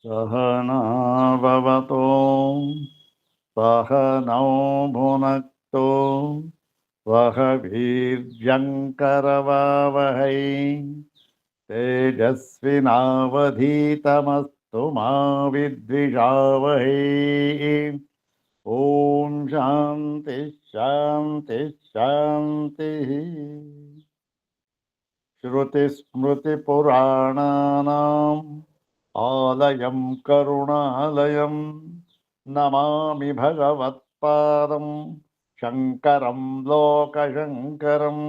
सहना भवतु सहनौ भुनक्तु वह वीर्यङ्करवावहै तेजस्विनावधीतमस्तु मा विद्विषावहै। ॐ शान्ति शान्ति शान्तिः। श्रुतिस्मृतिपुराणानाम् आलयं करुणालयं नमामि भगवत्पादं शङ्करं लोकशङ्करं।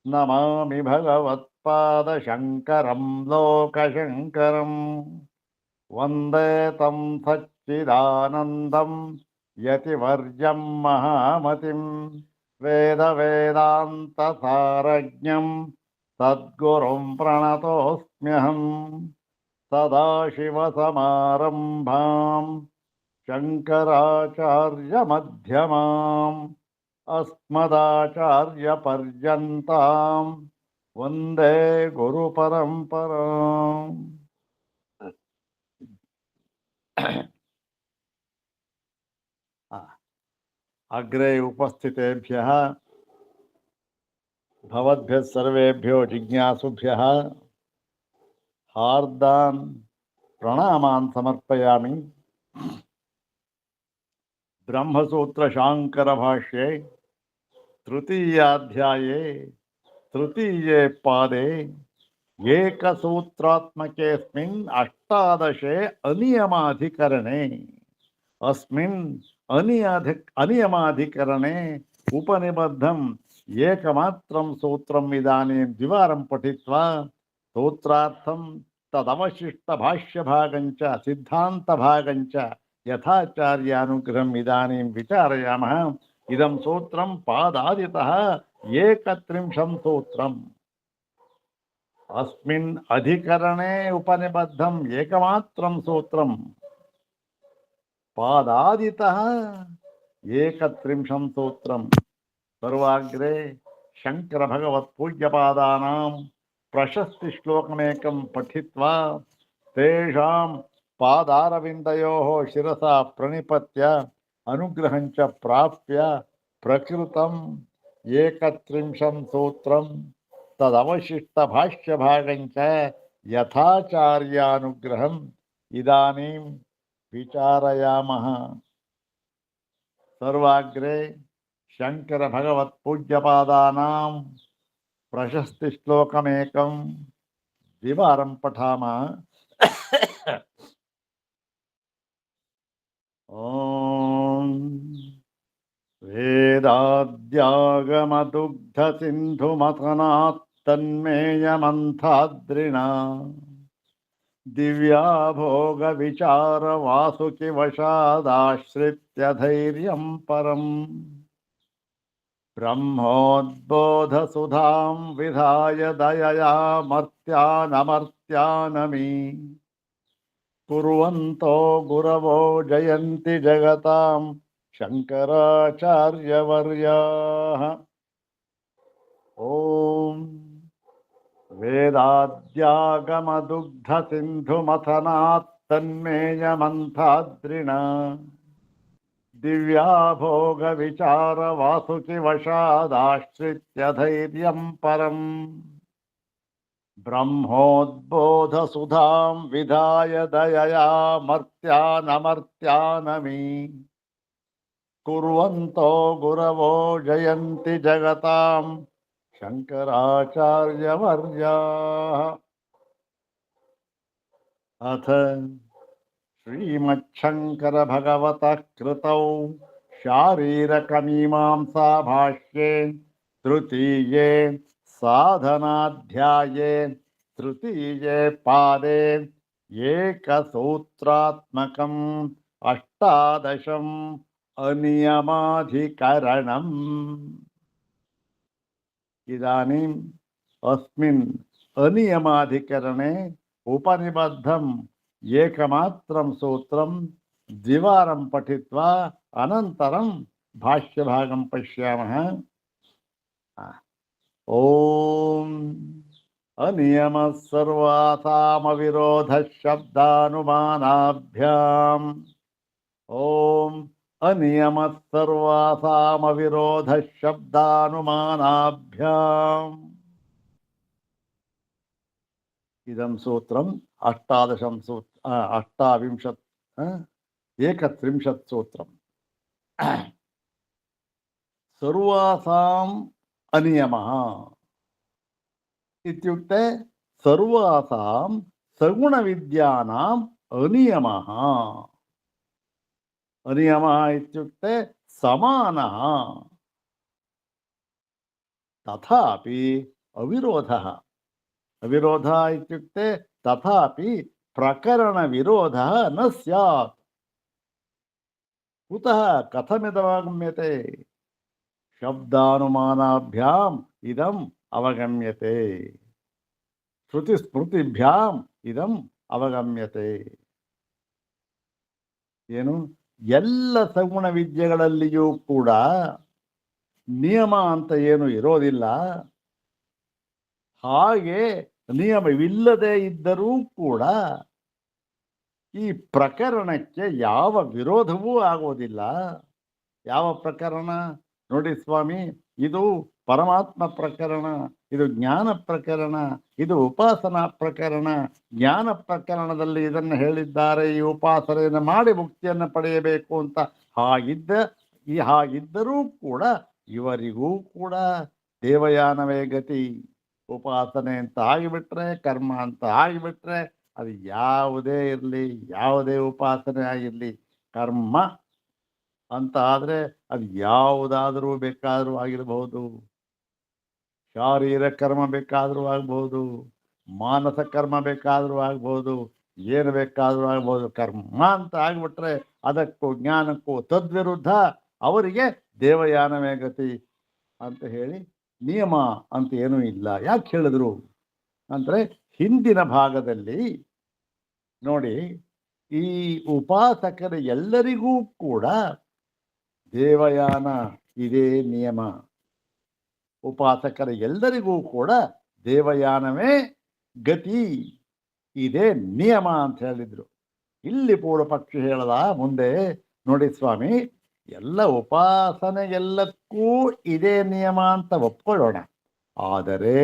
नमामि भगवत्पादशङ्करं लोकशङ्करम्। वन्दे तं सच्चिदानन्दं यतिवर्यं महामतिं वेदवेदान्तसारज्ञं सद्गुरुं प्रणतोऽस्म्यहम्। सदाशिवसमारम्भां शङ्कराचार्यमध्यमाम् अस्मदाचार्यपर्यन्तां वन्दे गुरुपरम्पराम्। अग्रे उपस्थितेभ्यः भवद्भ्यः सर्वेभ्यो जिज्ञासुभ्यः हार्दान् प्रणामान् समर्पयामि। ब्रह्मसूत्रशाङ्करभाष्ये तृतीयाध्याये तृतीये पादे एकसूत्रात्मकेऽस्मिन् अष्टादशे अनियमाधिकरणे अस्मिन् अनियमाधिकरणे उपनिबद्धम् एकमात्रं सूत्रम् इदानीं द्विवारं पठित्वा सूत्रार्थं तदवशिष्टभाष्यभागञ्च सिद्धान्तभागञ्च यथाचार्यानुग्रहम् इदानीं विचारयामः। इदं सूत्रं पादादितः 31 सूत्रम्। अस्मिन् अधिकरणे उपनिबद्धम् एकमात्रं सूत्रम् पादादितः 31 सूत्रम्। सर्वाग्रे शंकर भगवत पूज्यपादानां प्रशस्ति श्लोकमेकं पठित्वा तेषां पादारविन्दयोः शिरसा प्रणिपत्य अनुग्रहं च प्राप्य प्रकृतम् 31 सूत्रं तदवशिष्टभाष्यभागं च यथाचार्यानुग्रहम् इदानीं विचारयामः। सर्वाग्रे शंकर भगवत पूज्यपादानां प्रशस्ति श्लोकमेकं द्विवारं पठामः। ॐ वेदाद्यागमदुग्धसिन्धुमथनात् तन्मेयमन्थाद्रिणा दिव्या भोगविचारवासुकिवशादाश्रित्य धैर्यं परम् ब्रह्मोद्बोधसुधां विधाय दयया मर्त्यानमर्त्यानमी कुर्वन्तो गुरवो जयन्ति जगतां शङ्कराचार्यवर्याः। ॐ वेदाद्यागमदुग्धसिन्धुमथनात् तन्मेयमन्थाद्रिणा दिव्या भोगविचारवासुकिवशादाश्रित्य धैर्यं परम् ब्रह्मोद्बोधसुधां विधाय दयया मर्त्यानमर्त्यानमी कुर्वन्तो गुरवो जयन्ति जगतां शङ्कराचार्यवर्याः। अथ श्रीमच्छंकर भगवतः कृतौ शारीरकमीमांसा भाष्ये तृतीये साधनाध्याये तृतीये पादे एकसूत्रात्मकम् अष्टादशम् अनियमाधिकरणम्। इदानीम् अस्मिन् अनियमाधिकरणे उपनिबद्धम् एकमात्रं सूत्रं द्विवारं पठित्वा अनन्तरं भाष्यभागं पश्यामः। ॐ ಅನಿಯಮ ಸರ್ವಾಸಾಮವಿರೋಧ ಶಬ್ದಾನುಮಾನಾಭ್ಯಾಂ. ಓಂ ಅನಿಯಮ ಸರ್ವಾಸಾಮವಿರೋಧ ಶಬ್ದಾನುಮಾನಾಭ್ಯಾಂ. ಇದಂ ಸೂತ್ರಂ ಅಷ್ಟಾದಶಂ ಅಷ್ಟಾವಿಂಶತ್ ಏಕತ್ರಿಂಶತ್ ಸೂತ್ರಂ. ಸರ್ವಾಸಾಂ ಅನಿಯಮಃ ಇತ್ಯುಕ್ತೆ ಸರ್ವಾಸಾಂ ಸಗುಣವಿದ್ಯಾನಾಂ ಅನಿಯಮಃ. ಅನಿಯಮಃ ಇತ್ಯುಕ್ತೆ ಸಮಾನಃ ತಥಾಪಿ ಅವಿರೋಧಃ. ಅವಿರೋಧ ಇತ್ಯುಕ್ತೆ ತಥಾಪಿ ಪ್ರಕರಣ ವಿರೋಧ ನ ಸ್ಯಾತ್. ಕುತಃ ಕಥಮಿದವಗಮ್ಯತೆ? ಶಬ್ದಾನುಮಾನಾಭ್ಯಾಂ ಇದಂ ಅವಗಮ್ಯತೆ, ಶ್ರುತಿ ಸ್ಮೃತಿಭ್ಯಾಂ ಇದಂ ಅವಗಮ್ಯತೆ. ಏನು? ಎಲ್ಲ ಸಗುಣ ವಿದ್ಯೆಗಳಲ್ಲಿಯೂ ಕೂಡ ನಿಯಮ ಅಂತ ಏನು ಇರೋದಿಲ್ಲ. ಹಾಗೆ ನಿಯಮವಿಲ್ಲದೆ ಇದ್ದರೂ ಕೂಡ ಈ ಪ್ರಕರಣಕ್ಕೆ ಯಾವ ವಿರೋಧವೂ ಆಗೋದಿಲ್ಲ. ಯಾವ ಪ್ರಕರಣ? ನೋಡಿ ಸ್ವಾಮಿ, ಇದು ಪರಮಾತ್ಮ ಪ್ರಕರಣ, ಇದು ಜ್ಞಾನ ಪ್ರಕರಣ, ಇದು ಉಪಾಸನಾ ಪ್ರಕರಣ. ಜ್ಞಾನ ಪ್ರಕರಣದಲ್ಲಿ ಇದನ್ನು ಹೇಳಿದ್ದಾರೆ, ಈ ಉಪಾಸನೆಯನ್ನು ಮಾಡಿ ಮುಕ್ತಿಯನ್ನು ಪಡೆಯಬೇಕು ಅಂತ. ಹಾಗಿದ್ದರೂ ಕೂಡ ಇವರಿಗೂ ಕೂಡ ದೇವಯಾನವೇ ಗತಿ. ಉಪಾಸನೆ ಅಂತ ಆಗಿಬಿಟ್ರೆ, ಕರ್ಮ ಅಂತ ಆಗಿಬಿಟ್ರೆ, ಅದು ಯಾವುದೇ ಇರಲಿ, ಯಾವುದೇ ಉಪಾಸನೆ ಆಗಿರಲಿ, ಕರ್ಮ ಅಂತ ಆದರೆ ಅದು ಯಾವುದಾದರೂ ಬೇಕಾದರೂ ಆಗಿರಬಹುದು. ಶಾರೀರಿಕ ಕರ್ಮ ಬೇಕಾದರೂ ಆಗ್ಬೋದು, ಮಾನಸ ಕರ್ಮ ಬೇಕಾದರೂ ಆಗ್ಬೋದು, ಏನು ಬೇಕಾದರೂ ಆಗ್ಬೋದು. ಕರ್ಮ ಅಂತ ಆಗಿಬಿಟ್ರೆ ಅದಕ್ಕೂ ಜ್ಞಾನಕ್ಕೂ ತದ್ವಿರುದ್ಧ. ಅವರಿಗೆ ದೇವಯಾನವೇ ಗತಿ ಅಂತ ಹೇಳಿ ನಿಯಮ ಅಂತ ಏನೂ ಇಲ್ಲ. ಯಾಕೆ ಹೇಳಿದ್ರು ಅಂದರೆ, ಹಿಂದಿನ ಭಾಗದಲ್ಲಿ ನೋಡಿ, ಈ ಉಪಾಸಕರ ಎಲ್ಲರಿಗೂ ಕೂಡ ದೇವಯಾನ ಇದೇ ನಿಯಮ. ಉಪಾಸಕರ ಎಲ್ಲರಿಗೂ ಕೂಡ ದೇವಯಾನವೇ ಗತಿ, ಇದೇ ನಿಯಮ ಅಂತ ಹೇಳಿದ್ರು. ಇಲ್ಲಿ ಪೂರ್ವ ಪಕ್ಷಿ ಹೇಳದ ಮುಂದೆ ನೋಡಿ ಸ್ವಾಮಿ, ಎಲ್ಲ ಉಪಾಸನೆಗೆಲ್ಲಕ್ಕೂ ಇದೇ ನಿಯಮ ಅಂತ ಒಪ್ಕೊಳ್ಳೋಣ. ಆದರೆ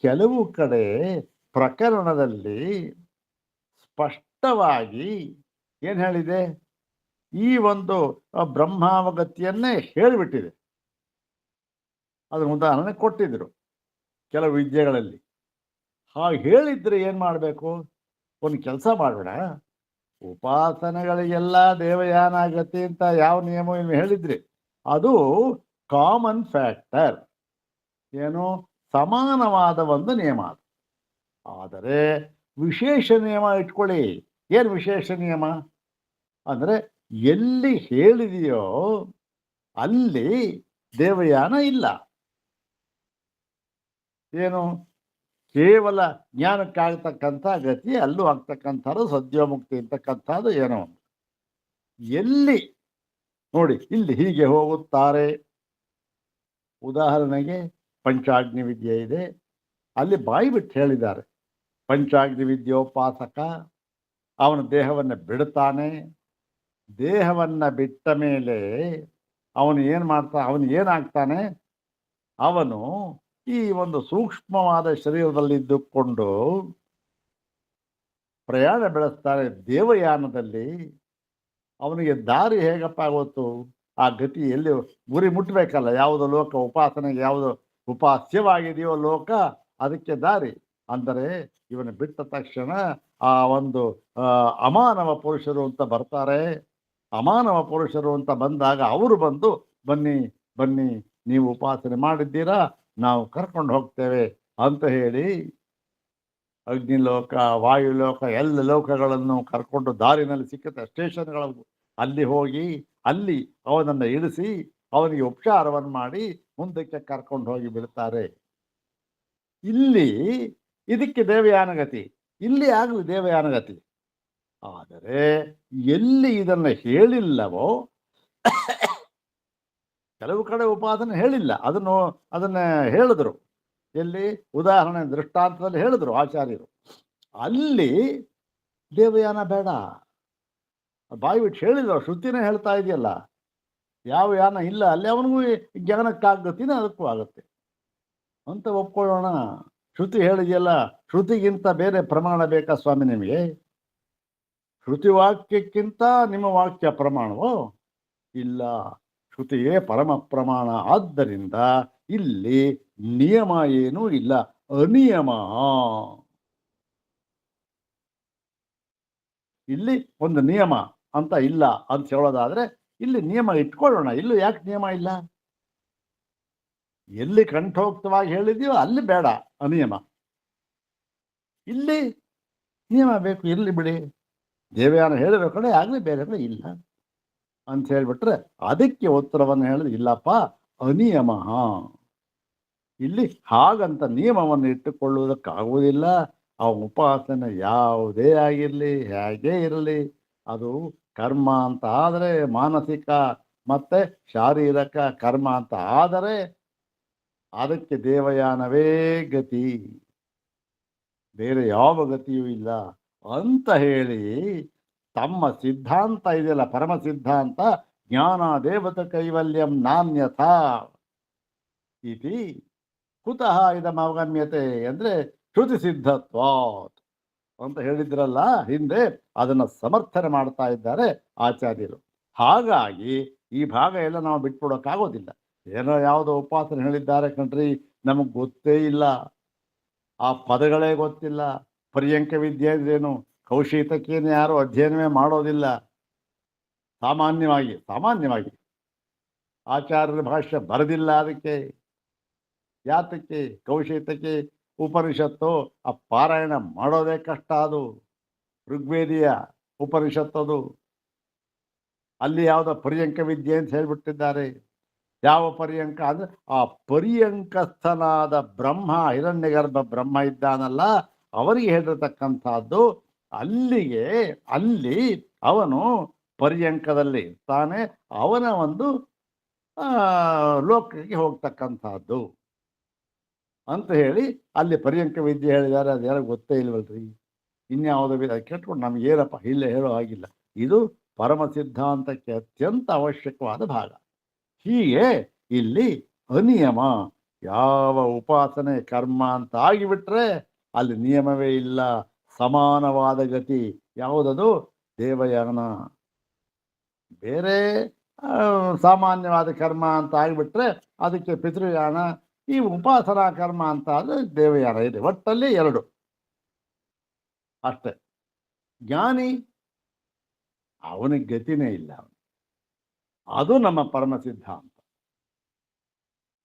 ಕೆಲವು ಕಡೆ ಪ್ರಕರಣದಲ್ಲಿ ಸ್ಪಷ್ಟವಾಗಿ ಏನು ಹೇಳಿದೆ? ಈ ಒಂದು ಬ್ರಹ್ಮಾವಗತಿಯನ್ನೇ ಹೇಳಿಬಿಟ್ಟಿದೆ. ಅದರ ಉದಾಹರಣೆ ಕೊಟ್ಟಿದ್ರು ಕೆಲವು ವಿದ್ಯೆಗಳಲ್ಲಿ. ಹಾಗೆ ಹೇಳಿದ್ರೆ ಏನು ಮಾಡಬೇಕು? ಒಂದು ಕೆಲಸ ಮಾಡೋಣ, ಉಪಾಸನೆಗಳಿಗೆಲ್ಲ ದೇವಯಾನ ಗತಿ ಅಂತ ಯಾವ ನಿಯಮವನ್ನು ಹೇಳಿದ್ರಿ, ಅದು ಕಾಮನ್ ಫ್ಯಾಕ್ಟರ್, ಏನು ಸಮಾನವಾದ ಒಂದು ನಿಯಮ ಅದು. ಆದರೆ ವಿಶೇಷ ನಿಯಮ ಇಟ್ಕೊಳ್ಳಿ. ಏನು ವಿಶೇಷ ನಿಯಮ ಅಂದರೆ, ಎಲ್ಲಿ ಹೇಳಿದೆಯೋ ಅಲ್ಲಿ ದೇವಯಾನ ಇಲ್ಲ. ಏನು? ಕೇವಲ ಜ್ಞಾನಕ್ಕಾಗತಕ್ಕಂಥ ಗತಿ ಅಲ್ಲೂ ಆಗ್ತಕ್ಕಂಥದ್ದು ಸದ್ಯೋಮುಕ್ತಿ ಅಂತಕ್ಕಂಥದ್ದು ಏನೋ ಒಂದು. ಎಲ್ಲಿ ನೋಡಿ, ಇಲ್ಲಿ ಹೀಗೆ ಹೋಗುತ್ತಾರೆ. ಉದಾಹರಣೆಗೆ ಪಂಚಾಗ್ನಿ ವಿದ್ಯೆ ಇದೆ, ಅಲ್ಲಿ ಬಾಯಿ ಬಿಟ್ಟು ಹೇಳಿದ್ದಾರೆ, ಪಂಚಾಗ್ನಿ ವಿದ್ಯೋಪಾಸಕ ಅವನ ದೇಹವನ್ನು ಬಿಡುತ್ತಾನೆ. ದೇಹವನ್ನು ಬಿಟ್ಟ ಮೇಲೆ ಅವನು ಏನು ಮಾಡ್ತಾನೆ? ಅವನು ಏನಾಗ್ತಾನೆ? ಅವನು ಈ ಒಂದು ಸೂಕ್ಷ್ಮವಾದ ಶರೀರದಲ್ಲಿದ್ದುಕೊಂಡು ಪ್ರಯಾಣ ಬೆಳೆಸ್ತಾನೆ. ದೇವಯಾನದಲ್ಲಿ ಅವನಿಗೆ ದಾರಿ ಹೇಗಪ್ಪ ಗೊತ್ತು? ಆ ಗತಿ ಎಲ್ಲಿ ಗುರಿ ಮುಟ್ಟಬೇಕಲ್ಲ. ಯಾವುದು ಲೋಕ ಉಪಾಸನೆಗೆ ಯಾವುದು ಉಪಾಸ್ಯವಾಗಿದೆಯೋ ಲೋಕ, ಅದಕ್ಕೆ ದಾರಿ. ಅಂದರೆ ಇವನು ಬಿಟ್ಟ ತಕ್ಷಣ ಆ ಒಂದು ಅಮಾನವ ಪುರುಷರು ಅಂತ ಬರ್ತಾರೆ. ಅಮಾನವ ಪುರುಷರು ಅಂತ ಬಂದಾಗ ಅವರು ಬಂದು, ಬನ್ನಿ ಬನ್ನಿ, ನೀವು ಉಪಾಸನೆ ಮಾಡಿದ್ದೀರಾ, ನಾವು ಕರ್ಕೊಂಡು ಹೋಗ್ತೇವೆ ಅಂತ ಹೇಳಿ ಅಗ್ನಿಲೋಕ, ವಾಯುಲೋಕ, ಎಲ್ಲ ಲೋಕಗಳನ್ನು ಕರ್ಕೊಂಡು ದಾರಿನಲ್ಲಿ ಸಿಕ್ಕುತ್ತೆ ಸ್ಟೇಷನ್ಗಳ, ಅಲ್ಲಿ ಹೋಗಿ ಅಲ್ಲಿ ಅವನನ್ನು ಇಳಿಸಿ ಅವನಿಗೆ ಉಪಚಾರವನ್ನು ಮಾಡಿ ಮುಂದಕ್ಕೆ ಕರ್ಕೊಂಡು ಹೋಗಿ ಬಿಡ್ತಾರೆ. ಇಲ್ಲಿ ಇದಕ್ಕೆ ದೇವಯಾನಗತಿ, ಇಲ್ಲಿ ಆಗಲಿ ದೇವಯಾನಗತಿ. ಆದರೆ ಎಲ್ಲಿ ಇದನ್ನು ಹೇಳಿಲ್ಲವೋ, ಕೆಲವು ಕಡೆ ಉಪಾಸನೆ ಹೇಳಿಲ್ಲ, ಅದನ್ನು ಹೇಳಿದ್ರು. ಎಲ್ಲಿ ಉದಾಹರಣೆ ದೃಷ್ಟಾಂತದಲ್ಲಿ ಹೇಳಿದ್ರು ಆಚಾರ್ಯರು. ಅಲ್ಲಿ ದೇವಯಾನ ಬೇಡ, ಬಾಯಿ ಬಿಟ್ಟು ಹೇಳಿದ್ರು, ಶ್ರುತಿನೇ ಹೇಳ್ತಾ ಇದೆಯಲ್ಲ, ಯಾವ ಯಾನ ಇಲ್ಲ ಅಲ್ಲಿ ಅವನಿಗೂ ಜ್ಞಾನಕ್ಕಾಗತ್ತಿನ ಅದಕ್ಕೂ ಆಗುತ್ತೆ ಅಂತ ಒಪ್ಕೊಳ್ಳೋಣ. ಶ್ರುತಿ ಹೇಳಿದೆಯಲ್ಲ, ಶ್ರುತಿಗಿಂತ ಬೇರೆ ಪ್ರಮಾಣ ಬೇಕಾ ಸ್ವಾಮಿ ನಿಮಗೆ? ಶ್ರುತಿ ವಾಕ್ಯಕ್ಕಿಂತ ನಿಮ್ಮ ವಾಕ್ಯ ಪ್ರಮಾಣವೋ? ಇಲ್ಲ, ಶ್ರುತಿಯೇ ಪರಮ ಪ್ರಮಾಣ. ಆದ್ದರಿಂದ ಇಲ್ಲಿ ನಿಯಮ ಏನೂ ಇಲ್ಲ, ಅನಿಯಮ. ಇಲ್ಲಿ ಒಂದು ನಿಯಮ ಅಂತ ಇಲ್ಲ ಅಂತ ಹೇಳೋದಾದ್ರೆ ಇಲ್ಲಿ ನಿಯಮ ಇಟ್ಕೊಳ್ಳೋಣ. ಇಲ್ಲೂ ಯಾಕೆ ನಿಯಮ ಇಲ್ಲ? ಎಲ್ಲಿ ಕಂಠೋಕ್ತವಾಗಿ ಹೇಳಿದೆಯೋ ಅಲ್ಲಿ ಬೇಡ ಅನಿಯಮ, ಇಲ್ಲಿ ನಿಯಮ ಬೇಕು, ಇರಲಿ ಬಿಡಿ. ದೇವಯಾನ ಹೇಳಿರೋ ಕಡೆ ಆಗಲಿ, ಬೇರೆ ಕಡೆ ಇಲ್ಲ ಅಂತ ಹೇಳಿಬಿಟ್ರೆ ಅದಕ್ಕೆ ಉತ್ತರವನ್ನು ಹೇಳಿದ್ರೆ, ಇಲ್ಲಪ್ಪ ಅನಿಯಮ, ಇಲ್ಲಿ ಹಾಗಂತ ನಿಯಮವನ್ನು ಇಟ್ಟುಕೊಳ್ಳುವುದಕ್ಕಾಗುವುದಿಲ್ಲ. ಆ ಉಪಾಸನೆ ಯಾವುದೇ ಆಗಿರಲಿ, ಹೇಗೆ ಇರಲಿ, ಅದು ಕರ್ಮ ಅಂತ ಆದರೆ, ಮಾನಸಿಕ ಮತ್ತೆ ಶಾರೀರಿಕ ಕರ್ಮ ಅಂತ ಆದರೆ ಅದಕ್ಕೆ ದೇವಯಾನವೇ ಗತಿ, ಬೇರೆ ಯಾವ ಗತಿಯೂ ಇಲ್ಲ ಅಂತ ಹೇಳಿ ತಮ್ಮ ಸಿದ್ಧಾಂತ ಇದೆಯಲ್ಲ, ಪರಮ ಸಿದ್ಧಾಂತ, ಜ್ಞಾನ ದೇವತ ಕೈವಲ್ಯಂ ನಾನ್ಯಥಾ ಇತಿ ಕುತಃ ಇದಮವಗಮ್ಯತೆ ಅಂದರೆ ಶ್ರುತಿ ಸಿದ್ಧತ್ವಾತ್ ಅಂತ ಹೇಳಿದ್ರಲ್ಲ ಹಿಂದೆ, ಅದನ್ನು ಸಮರ್ಥನೆ ಮಾಡ್ತಾ ಇದ್ದಾರೆ ಆಚಾರ್ಯರು. ಹಾಗಾಗಿ ಈ ಭಾಗ ಎಲ್ಲ ನಾವು ಬಿಟ್ಬಿಡೋಕ್ಕಾಗೋದಿಲ್ಲ. ಏನೋ ಯಾವುದೋ ಉಪಾಸನೆ ಹೇಳಿದ್ದಾರೆ ಕಣ್ರಿ, ನಮಗೆ ಗೊತ್ತೇ ಇಲ್ಲ, ಆ ಪದಗಳೇ ಗೊತ್ತಿಲ್ಲ. ಪರ್ಯಂಕ ವಿದ್ಯೆ ಅಂದ್ರೇನು, ಕೌಶಿತಕೇನು ಯಾರು ಅಧ್ಯಯನವೇ ಮಾಡೋದಿಲ್ಲ. ಸಾಮಾನ್ಯವಾಗಿ ಆಚಾರ್ಯರ ಭಾಷ್ಯ ಬರೆದಿಲ್ಲ. ಅದಕ್ಕೆ ಯಾತಕ್ಕೆ? ಕೌಶಿತಕ್ಕೆ ಉಪನಿಷತ್ತು ಆ ಪಾರಾಯಣ ಮಾಡೋದೇ ಕಷ್ಟ. ಅದು ಋಗ್ವೇದಿಯ ಉಪನಿಷತ್ತದು. ಅಲ್ಲಿ ಯಾವುದೋ ಪರ್ಯಂಕ ವಿದ್ಯೆ ಅಂತ ಹೇಳಿಬಿಟ್ಟಿದ್ದಾರೆ. ಯಾವ ಪರ್ಯಂಕ ಅಂದರೆ ಆ ಪರ್ಯಂಕಸ್ಥನಾದ ಬ್ರಹ್ಮ, ಹಿರಣ್ಯಗರ್ಭ ಬ್ರಹ್ಮ ಇದ್ದಾನಲ್ಲ, ಅವರಿಗೆ ಹೇಳಿರತಕ್ಕಂಥದ್ದು. ಅಲ್ಲಿ ಅವನು ಪರ್ಯಂಕದಲ್ಲಿ ಇರ್ತಾನೆ, ಅವನ ಒಂದು ಲೋಕಕ್ಕೆ ಹೋಗ್ತಕ್ಕಂಥದ್ದು ಅಂತ ಹೇಳಿ ಅಲ್ಲಿ ಪರ್ಯಂಕ ವಿದ್ಯೆ ಹೇಳಿದ್ದಾರೆ. ಅದು ಯಾರು ಗೊತ್ತೇ ಇಲ್ವಲ್ರಿ, ಇನ್ಯಾವುದೋ ಕೆಟ್ಕೊಂಡು ನಮಗೇನಪ್ಪ ಇಲ್ಲೇ ಹೇಳೋ ಆಗಿಲ್ಲ. ಇದು ಪರಮ ಸಿದ್ಧಾಂತಕ್ಕೆ ಅತ್ಯಂತ ಅವಶ್ಯಕವಾದ ಭಾಗ. ಹೀಗೆ ಇಲ್ಲಿ ಅನಿಯಮ, ಯಾವ ಉಪಾಸನೆ ಕರ್ಮ ಅಂತ ಆಗಿಬಿಟ್ರೆ ಅಲ್ಲಿ ನಿಯಮವೇ ಇಲ್ಲ, ಸಮಾನವಾದ ಗತಿ. ಯಾವುದದು? ದೇವಯಾನ. ಬೇರೆ ಸಾಮಾನ್ಯವಾದ ಕರ್ಮ ಅಂತ ಆಗಿಬಿಟ್ರೆ ಅದಕ್ಕೆ ಪಿತೃಯಾನ, ಈ ಉಪಾಸನಾ ಕರ್ಮ ಅಂತ ಆದರೆ ದೇವಯಾನ ಇದೆ. ಒಟ್ಟಲ್ಲಿ ಎರಡು ಅಷ್ಟೇ. ಜ್ಞಾನಿ ಅವನಿಗೆ ಗತಿನೇ ಇಲ್ಲ, ಅದು ನಮ್ಮ ಪರಮ ಸಿದ್ಧಾಂತ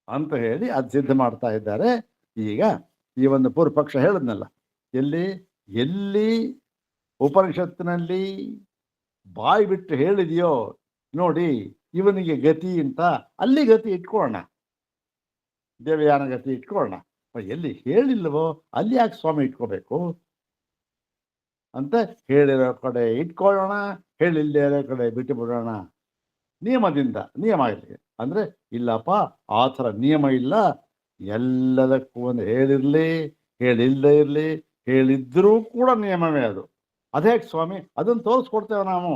ಅಂತ ಹೇಳಿ ಅದು ಸಿದ್ಧ ಮಾಡ್ತಾ ಇದ್ದಾರೆ. ಈಗ ಈ ಒಂದು ಪೂರ್ವಪಕ್ಷ ಹೇಳಿದ್ನಲ್ಲ, ಎಲ್ಲಿ ಉಪನಿಷತ್ತಿನಲ್ಲಿ ಬಾಯಿ ಬಿಟ್ಟು ಹೇಳಿದೆಯೋ ನೋಡಿ ಇವನಿಗೆ ಗತಿ ಅಂತ, ಅಲ್ಲಿ ಗತಿ ಇಟ್ಕೊಳ್ಳೋಣ, ದೇವಯಾನ ಗತಿ ಇಟ್ಕೊಳ್ಳೋಣ. ಎಲ್ಲಿ ಹೇಳಿಲ್ವೋ ಅಲ್ಲಿ ಯಾಕೆ ಸ್ವಾಮಿ ಇಟ್ಕೋಬೇಕು ಅಂತ ಹೇಳಿರೋ ಕಡೆ ಇಟ್ಕೊಳ್ಳೋಣ, ಹೇಳಿಲ್ಲದೆ ಇರೋ ಕಡೆ ಬಿಟ್ಟು ಬಿಡೋಣ. ನಿಯಮದಿಂದ ನಿಯಮ ಇರಲಿ ಅಂದರೆ ಇಲ್ಲಪ್ಪ ಆ ಥರ ನಿಯಮ ಇಲ್ಲ, ಎಲ್ಲದಕ್ಕೂ ಒಂದು ಹೇಳಿರಲಿ, ಹೇಳಿಲ್ಲದೆ ಇರಲಿ, ಹೇಳಿದ್ರೂ ಕೂಡ ನಿಯಮವೇ ಅದು. ಅದೇಕೆ ಸ್ವಾಮಿ, ಅದನ್ನು ತೋರಿಸ್ಕೊಡ್ತೇವೆ ನಾವು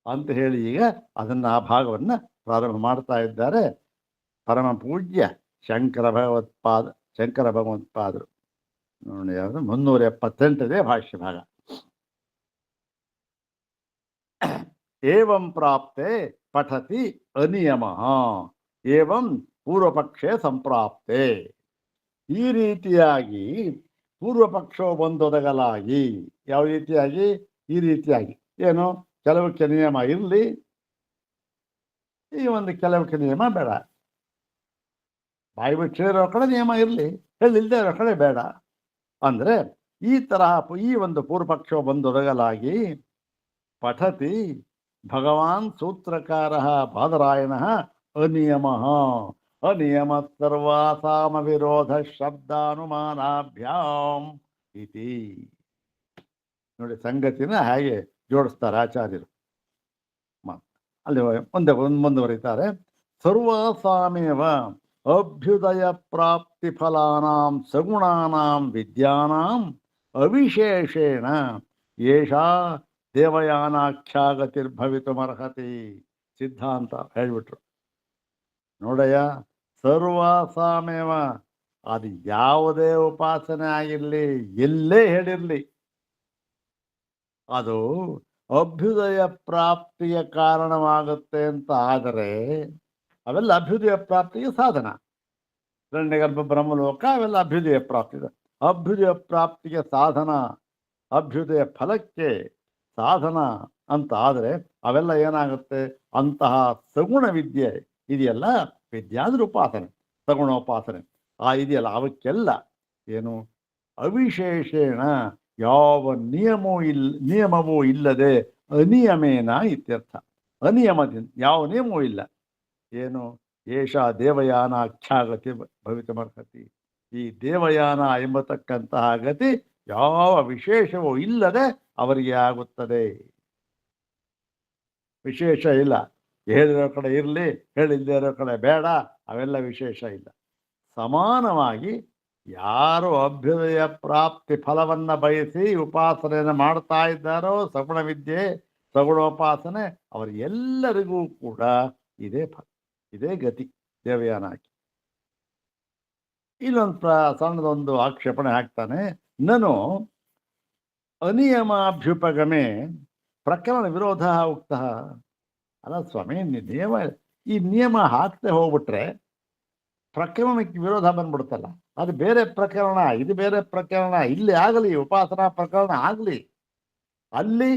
ಅಂತ ಹೇಳಿ ಈಗ ಅದನ್ನು ಆ ಭಾಗವನ್ನು ಪ್ರಾರಂಭ ಮಾಡ್ತಾ ಇದ್ದಾರೆ ಪರಮ ಪೂಜ್ಯ ಶಂಕರ ಭಗವತ್ಪಾದರು. ನೋಡಿ, ಯಾವುದು 378 ಭಾಷ್ಯ ಭಾಗ. ಏವಂ ಪ್ರಾಪ್ತೆ ಪಠತಿ ಅನಿಯಮ ಏವಂ ಪೂರ್ವಪಕ್ಷೆ ಸಂಪ್ರಾಪ್ತೆ. ಈ ರೀತಿಯಾಗಿ ಪೂರ್ವಪಕ್ಷವು ಬಂದೊದಗಲಾಗಿ, ಯಾವ ರೀತಿಯಾಗಿ? ಈ ರೀತಿಯಾಗಿ ಏನು, ಕೆಲವಕ್ಕೆ ನಿಯಮ ಇರಲಿ, ಈ ಒಂದು ಕೆಲವಕ್ಕೆ ನಿಯಮ ಬೇಡ. ಬಾಯಿ ಬಿಟ್ಟು ಹೇಳಿರೋ ಕಡೆ ನಿಯಮ ಇರಲಿ, ಹೇಳಿಲ್ಲದೆ ಇರೋ ಕಡೆ ಬೇಡ ಅಂದರೆ ಈ ತರಹ ಈ ಒಂದು ಪೂರ್ವಪಕ್ಷವು ಬಂದೊದಗಲಾಗಿ ಪಠತಿ ಭಗವಾನ್ ಸೂತ್ರಕಾರ ಬಾದರಾಯಣ ಅನಿಯಮ ಅನಿಯಮ ಸರ್ವಾಸಾಮ ವಿರೋಧ ಶಬ್ದಾನುಮಾನಾಭ್ಯಾಂ ಇತಿ. ನೋಡಿ, ಸಂಗತಿನ ಹಾಗೆ ಜೋಡಿಸ್ತಾರೆ ಆಚಾರ್ಯರು. ಅಲ್ಲಿ ಮುಂದೆ ಮುಂದುವರಿತಾರೆ. ಸರ್ವಾಸಾಮೇವ ಅಭ್ಯುದಯ ಪ್ರಾಪ್ತಿ ಫಲಾನಾಂ ಸಗುಣಾನಾಂ ವಿದ್ಯಾನಾಂ ಅವಿಶೇಷೇಣ ಏಷಾ ದೇವಯಾನಾಖ್ಯಾಗತಿರ್ಭವಿತುಮರ್ಹತಿ. ಸಿದ್ಧಾಂತ ಹೇಳ್ಬಿಟ್ರು. ನೋಡಯ್ಯ, ಸರ್ವಸಾಮೇವ, ಅದು ಯಾವುದೇ ಉಪಾಸನೆ ಆಗಿರಲಿ, ಎಲ್ಲೇ ಹೇಳಿರಲಿ, ಅದು ಅಭ್ಯುದಯ ಪ್ರಾಪ್ತಿಯ ಕಾರಣವಾಗುತ್ತೆ ಅಂತ ಆದರೆ ಅವೆಲ್ಲ ಅಭ್ಯುದಯ ಪ್ರಾಪ್ತಿಗೆ ಸಾಧನ. ಗರ್ಭ ಬ್ರಹ್ಮಲೋಕ ಅವೆಲ್ಲ ಅಭ್ಯುದಯ ಪ್ರಾಪ್ತಿ. ಅಭ್ಯುದಯ ಪ್ರಾಪ್ತಿಗೆ ಸಾಧನ, ಅಭ್ಯುದಯ ಫಲಕ್ಕೆ ಸಾಧನ ಅಂತ ಆದರೆ ಅವೆಲ್ಲ ಏನಾಗುತ್ತೆ? ಅಂತಹ ಸಗುಣ ವಿದ್ಯೆ ಇದೆಯಲ್ಲ, ವಿದ್ಯೆ ಅಂದ್ರೆ ಉಪಾಸನೆ, ಸಗುಣೋಪಾಸನೆ ಇದೆಯಲ್ಲ, ಅವಕ್ಕೆಲ್ಲ ಏನು ಅವಿಶೇಷೇಣ, ಯಾವ ನಿಯಮವೂ ಇಲ್ಲದೆ ಅನಿಯಮೇನ ಇತ್ಯರ್ಥ. ಅನಿಯಮದಿಂದ ಯಾವ ನಿಯಮವೂ ಇಲ್ಲ. ಏನು? ಏಷ ದೇವಯಾನಾಖ್ಯಾಗತಿ ಭವಿತುಮರ್ಹತಿ. ಈ ದೇವಯಾನ ಎಂಬತಕ್ಕಂತಹ ಗತಿ ಯಾವ ವಿಶೇಷವೂ ಇಲ್ಲದೆ ಅವರಿಗೆ ಆಗುತ್ತದೆ. ವಿಶೇಷ ಇಲ್ಲ. ಹೇಳಿರೋ ಕಡೆ ಇರಲಿ, ಹೇಳಿಲ್ಲದೆ ಇರೋ ಕಡೆ ಬೇಡ, ಅವೆಲ್ಲ ವಿಶೇಷ ಇಲ್ಲ. ಸಮಾನವಾಗಿ ಯಾರು ಅಭ್ಯುದಯ ಪ್ರಾಪ್ತಿ ಫಲವನ್ನು ಬಯಸಿ ಉಪಾಸನೆಯನ್ನು ಮಾಡ್ತಾ ಇದ್ದಾರೋ, ಸಗುಣ ವಿದ್ಯೆ, ಸಗುಣೋಪಾಸನೆ, ಅವರಿಗೆಲ್ಲರಿಗೂ ಕೂಡ ಇದೇ ಫಲ, ಇದೇ ಗತಿ ದೇವಯಾನ ಹಾಕಿ. ಇಲ್ಲೊಂದು ಸಣ್ಣದೊಂದು ಆಕ್ಷೇಪಣೆ ಹಾಕ್ತಾನೆ. ನಾನು ಅನಿಯಮಾಭ್ಯುಪಗಮೆ ಪ್ರಕರಣ ವಿರೋಧ ಉಕ್ತ. ಅಲ್ಲ ಸ್ವಾಮಿ, ಈ ನಿಯಮ ಹಾಕ್ತೆ ಹೋಗ್ಬಿಟ್ರೆ ಪ್ರಕರಣಕ್ಕೆ ವಿರೋಧ ಬಂದ್ಬಿಡುತ್ತಲ್ಲ. ಅದು ಬೇರೆ ಪ್ರಕರಣ, ಇದು ಬೇರೆ ಪ್ರಕರಣ. ಇಲ್ಲಿ ಆಗಲಿ, ಉಪಾಸನಾ ಪ್ರಕರಣ ಆಗಲಿ, ಅಲ್ಲಿ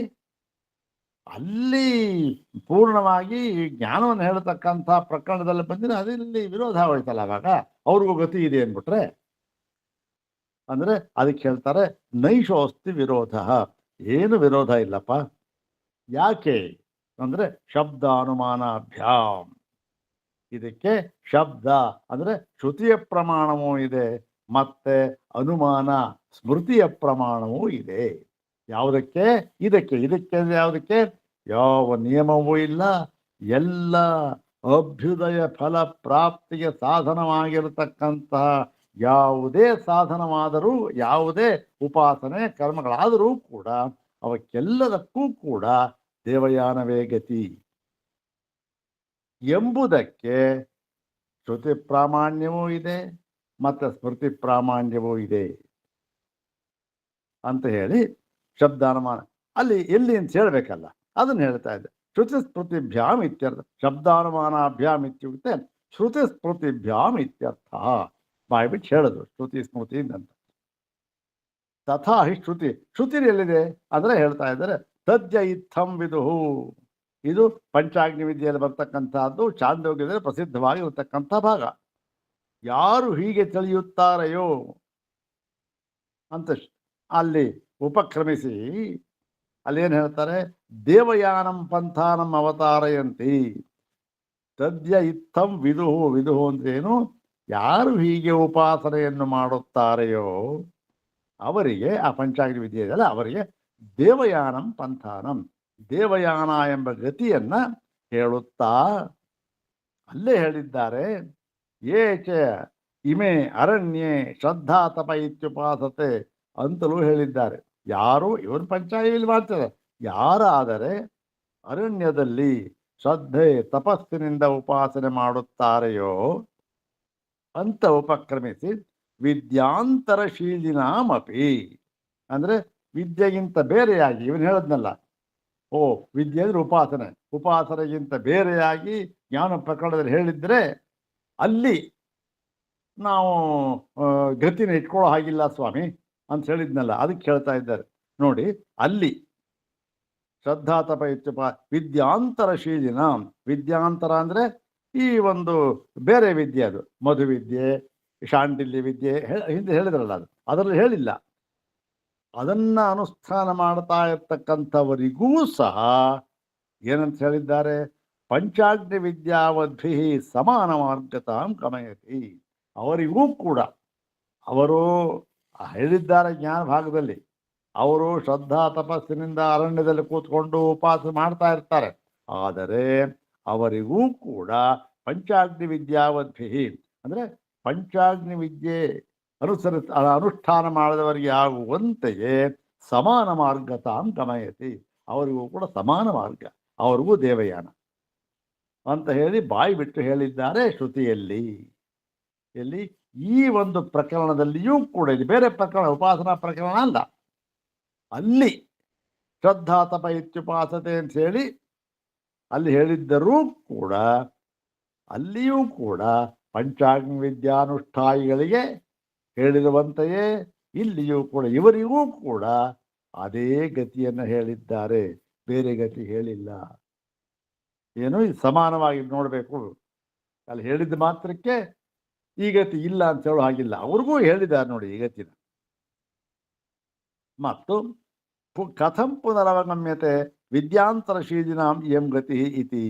ಪೂರ್ಣವಾಗಿ ಜ್ಞಾನವನ್ನು ಹೇಳ್ತಕ್ಕಂಥ ಪ್ರಕರಣದಲ್ಲಿ ಬಂದಿದೆ, ಅದಿಲ್ಲಿ ವಿರೋಧ ಹೋಯ್ತಲ್ಲ. ಅವಾಗ ಅವ್ರಿಗೂ ಗತಿ ಇದೆ ಅಂದ್ಬಿಟ್ರೆ ಅಂದ್ರೆ ಅದಕ್ಕೆ ಹೇಳ್ತಾರೆ ನೈಷೋಸ್ತಿ ವಿರೋಧ. ಏನು ವಿರೋಧ ಇಲ್ಲಪ್ಪ. ಯಾಕೆ ಅಂದ್ರೆ ಶಬ್ದಾನುಮಾನಾಭ್ಯಾಮ್. ಇದಕ್ಕೆ ಶಬ್ದ ಅಂದ್ರೆ ಶ್ರುತಿಯ ಪ್ರಮಾಣವೂ ಇದೆ, ಮತ್ತೆ ಅನುಮಾನ ಸ್ಮೃತಿಯ ಪ್ರಮಾಣವೂ ಇದೆ. ಯಾವುದಕ್ಕೆ? ಇದಕ್ಕೆ ಯಾವುದಕ್ಕೆ? ಯಾವ ನಿಯಮವೂ ಇಲ್ಲ. ಎಲ್ಲ ಅಭ್ಯುದಯ ಫಲ ಪ್ರಾಪ್ತಿಗೆ ಸಾಧನವಾಗಿರತಕ್ಕಂತಹ ಯಾವುದೇ ಸಾಧನವಾದರೂ, ಯಾವುದೇ ಉಪಾಸನೆ ಕರ್ಮಗಳಾದರೂ ಕೂಡ ಅವಕ್ಕೆಲ್ಲದಕ್ಕೂ ಕೂಡ ದೇವಯಾನವೇ ಗತಿ ಎಂಬುದಕ್ಕೆ ಶ್ರುತಿ ಪ್ರಾಮಾಣ್ಯವೂ ಇದೆ, ಮತ್ತು ಸ್ಮೃತಿ ಪ್ರಾಮಾಣ್ಯವೂ ಇದೆ ಅಂತ ಹೇಳಿ ಶಬ್ದಾನುಮಾನ ಅಲ್ಲಿ ಎಲ್ಲಿ ಅಂತ ಹೇಳಬೇಕಲ್ಲ, ಅದನ್ನು ಹೇಳ್ತಾ ಇದೆ. ಶ್ರುತಿ ಸ್ಮೃತಿಭ್ಯಾಮ್ ಇತ್ಯರ್ಥ. ಶಬ್ದಾನುಮಾನಾಭ್ಯಾಮ್ ಇತ್ಯುಕ್ತೆ ಶ್ರುತಿ ಸ್ಮೃತಿಭ್ಯಾಮ್ ಇತ್ಯರ್ಥ. ಬಾಯ್ಬಿಟ್ಟು ಹೇಳಿದ್ರು ಶ್ರುತಿ ಸ್ಮೃತಿ ಅಂತ. ತಥಾ ಹಿ ಶ್ರುತಿ. ಶ್ರುತಿ ಎಲ್ಲಿದೆ ಅಂದರೆ ಹೇಳ್ತಾ ಇದ್ದಾರೆ ತದ್ಯ ಇತ್ತಂ ವಿದುಹು. ಇದು ಪಂಚಾಗ್ನಿ ವಿದ್ಯೆಯಲ್ಲಿ ಬರ್ತಕ್ಕಂಥದ್ದು, ಚಾಂದೋಗ್ಯದಲ್ಲಿ ಪ್ರಸಿದ್ಧವಾಗಿರತಕ್ಕಂಥ ಭಾಗ. ಯಾರು ಹೀಗೆ ತಿಳಿಯುತ್ತಾರೆಯೋ ಅಂತ ಅಲ್ಲಿ ಉಪಕ್ರಮಿಸಿ ಅಲ್ಲೇನು ಹೇಳ್ತಾರೆ? ದೇವಯಾನಂ ಪಂಥಾನಂ ಅವತಾರಯಂತಿ. ತದ್ಯ ಇತ್ತಂ ವಿದುಹು. ವಿದುಹು ಅಂದ್ರೇನು? ಯಾರು ಹೀಗೆ ಉಪಾಸನೆಯನ್ನು ಮಾಡುತ್ತಾರೆಯೋ ಅವರಿಗೆ, ಆ ಪಂಚಾಗ್ನಿ ವಿದ್ಯೆ ಇದೆಯಲ್ಲ, ಅವರಿಗೆ ದೇವಯಾನಂ ಪಂಥಾನಂ, ದೇವಯಾನ ಎಂಬ ಗತಿಯನ್ನ ಹೇಳುತ್ತಾ ಅಲ್ಲೇ ಹೇಳಿದ್ದಾರೆ. ಏಚ ಇಮೆ ಅರಣ್ಯೇ ಶ್ರದ್ಧಾ ತಪ ಇತ್ಯುಪಾಸತೆ ಅಂತಲೂ ಹೇಳಿದ್ದಾರೆ. ಯಾರು ಇವರು ಪಂಚಾಗ್ನಿಯಲ್ಲಿ ಮಾಡ್ತಾರೆ, ಯಾರಾದರೆ ಅರಣ್ಯದಲ್ಲಿ ಶ್ರದ್ಧೆ ತಪಸ್ಸಿನಿಂದ ಉಪಾಸನೆ ಮಾಡುತ್ತಾರೆಯೋ ಅಂತ ಉಪಕ್ರಮಿಸಿ ವಿದ್ಯಾಂತರಶೀಲಿನಾಮಪಿ, ಅಂದರೆ ವಿದ್ಯೆಗಿಂತ ಬೇರೆಯಾಗಿ, ಇವನು ಹೇಳದ್ನಲ್ಲ, ವಿದ್ಯೆ ಅಂದರೆ ಉಪಾಸನೆ, ಉಪಾಸನೆಗಿಂತ ಬೇರೆಯಾಗಿ ಜ್ಞಾನ ಪ್ರಕರಣದಲ್ಲಿ ಹೇಳಿದ್ರೆ ಅಲ್ಲಿ ನಾವು ಗತಿನ ಇಟ್ಕೊಳ್ಳೋ ಹಾಗಿಲ್ಲ ಸ್ವಾಮಿ ಅಂತ ಹೇಳಿದ್ನಲ್ಲ, ಅದಕ್ಕೆ ಹೇಳ್ತಾ ಇದ್ದಾರೆ ನೋಡಿ. ಅಲ್ಲಿ ಶ್ರದ್ಧಾ ತಪ ಇತ್ಯುಪ ವಿದ್ಯಾಂತರಶೀಲಿನ. ವಿದ್ಯಾಂತರ ಅಂದರೆ ಈ ಒಂದು ಬೇರೆ ವಿದ್ಯೆ, ಅದು ಮಧು ವಿದ್ಯೆ, ಶಾಂಡಿಲ್ಯ ವಿದ್ಯೆ ಹಿಂದೆ ಹೇಳಿದ್ರಲ್ಲ, ಅದು ಅದರಲ್ಲಿ ಹೇಳಿಲ್ಲ. ಅದನ್ನ ಅನುಷ್ಠಾನ ಮಾಡ್ತಾ ಇರ್ತಕ್ಕಂಥವರಿಗೂ ಸಹ ಏನಂತ ಹೇಳಿದ್ದಾರೆ? ಪಂಚಾಗ್ನಿ ವಿದ್ಯಾವದ್ಭಿ ಸಮಾನ ಮಾರ್ಗತಾಂ ಗಮಯತಿ. ಅವರಿಗೂ ಕೂಡ ಅವರು ಹೇಳಿದ್ದಾರೆ ಜ್ಞಾನ ಭಾಗದಲ್ಲಿ, ಅವರು ಶ್ರದ್ಧಾ ತಪಸ್ಸಿನಿಂದ ಅರಣ್ಯದಲ್ಲಿ ಕೂತ್ಕೊಂಡು ಉಪವಾಸ ಮಾಡ್ತಾ ಇರ್ತಾರೆ. ಆದರೆ ಅವರಿಗೂ ಕೂಡ ಪಂಚಾಗ್ನಿ ವಿದ್ಯಾವದ್ಭಿ ಅಂದರೆ ಪಂಚಾಗ್ನಿ ವಿದ್ಯೆ ಅನುಷ್ಠಾನ ಮಾಡಿದವರಿಗೆ ಆಗುವಂತೆಯೇ ಸಮಾನ ಮಾರ್ಗತಾಂ ಗಮಯತಿ, ಅವರಿಗೂ ಕೂಡ ಸಮಾನ ಮಾರ್ಗ, ಅವರಿಗೂ ದೇವಯಾನ ಅಂತ ಹೇಳಿ ಬಾಯಿ ಬಿಟ್ಟು ಹೇಳಿದ್ದಾರೆ ಶ್ರುತಿಯಲ್ಲಿ. ಎಲ್ಲಿ? ಈ ಒಂದು ಪ್ರಕರಣದಲ್ಲಿಯೂ ಕೂಡ, ಇದು ಬೇರೆ ಪ್ರಕರಣ, ಉಪಾಸನಾ ಪ್ರಕರಣ ಅಲ್ಲ. ಅಲ್ಲಿ ಶ್ರದ್ಧಾ ತಪ ಇತ್ಯುಪಾಸತೆ ಅಂತ ಹೇಳಿ ಅಲ್ಲಿ ಹೇಳಿದ್ದರೂ ಕೂಡ, ಅಲ್ಲಿಯೂ ಕೂಡ ಪಂಚಾಗ್ನಿ ವಿದ್ಯಾನುಷ್ಠಾಯಿಗಳಿಗೆ ಹೇಳಿರುವಂತೆಯೇ ಇಲ್ಲಿಯೂ ಕೂಡ ಇವರಿಗೂ ಕೂಡ ಅದೇ ಗತಿಯನ್ನು ಹೇಳಿದ್ದಾರೆ, ಬೇರೆ ಗತಿ ಹೇಳಿಲ್ಲ. ಏನು ಇದು ಸಮಾನವಾಗಿ ನೋಡಬೇಕು. ಅಲ್ಲಿ ಹೇಳಿದ ಮಾತ್ರಕ್ಕೆ ಈ ಗತಿ ಇಲ್ಲ ಅಂತ ಹೇಳೋ ಹಾಗಿಲ್ಲ, ಅವ್ರಿಗೂ ಹೇಳಿದ್ದಾರೆ ನೋಡಿ ಈ ಗತಿನ. ಮತ್ತು ಕಥಂ ಪುನರವಗಮ್ಯತೆ ವಿದ್ಯಾಂತರಶೀಲಿನಾಂ ಇಯಂ ಗತಿ ಇತಿ.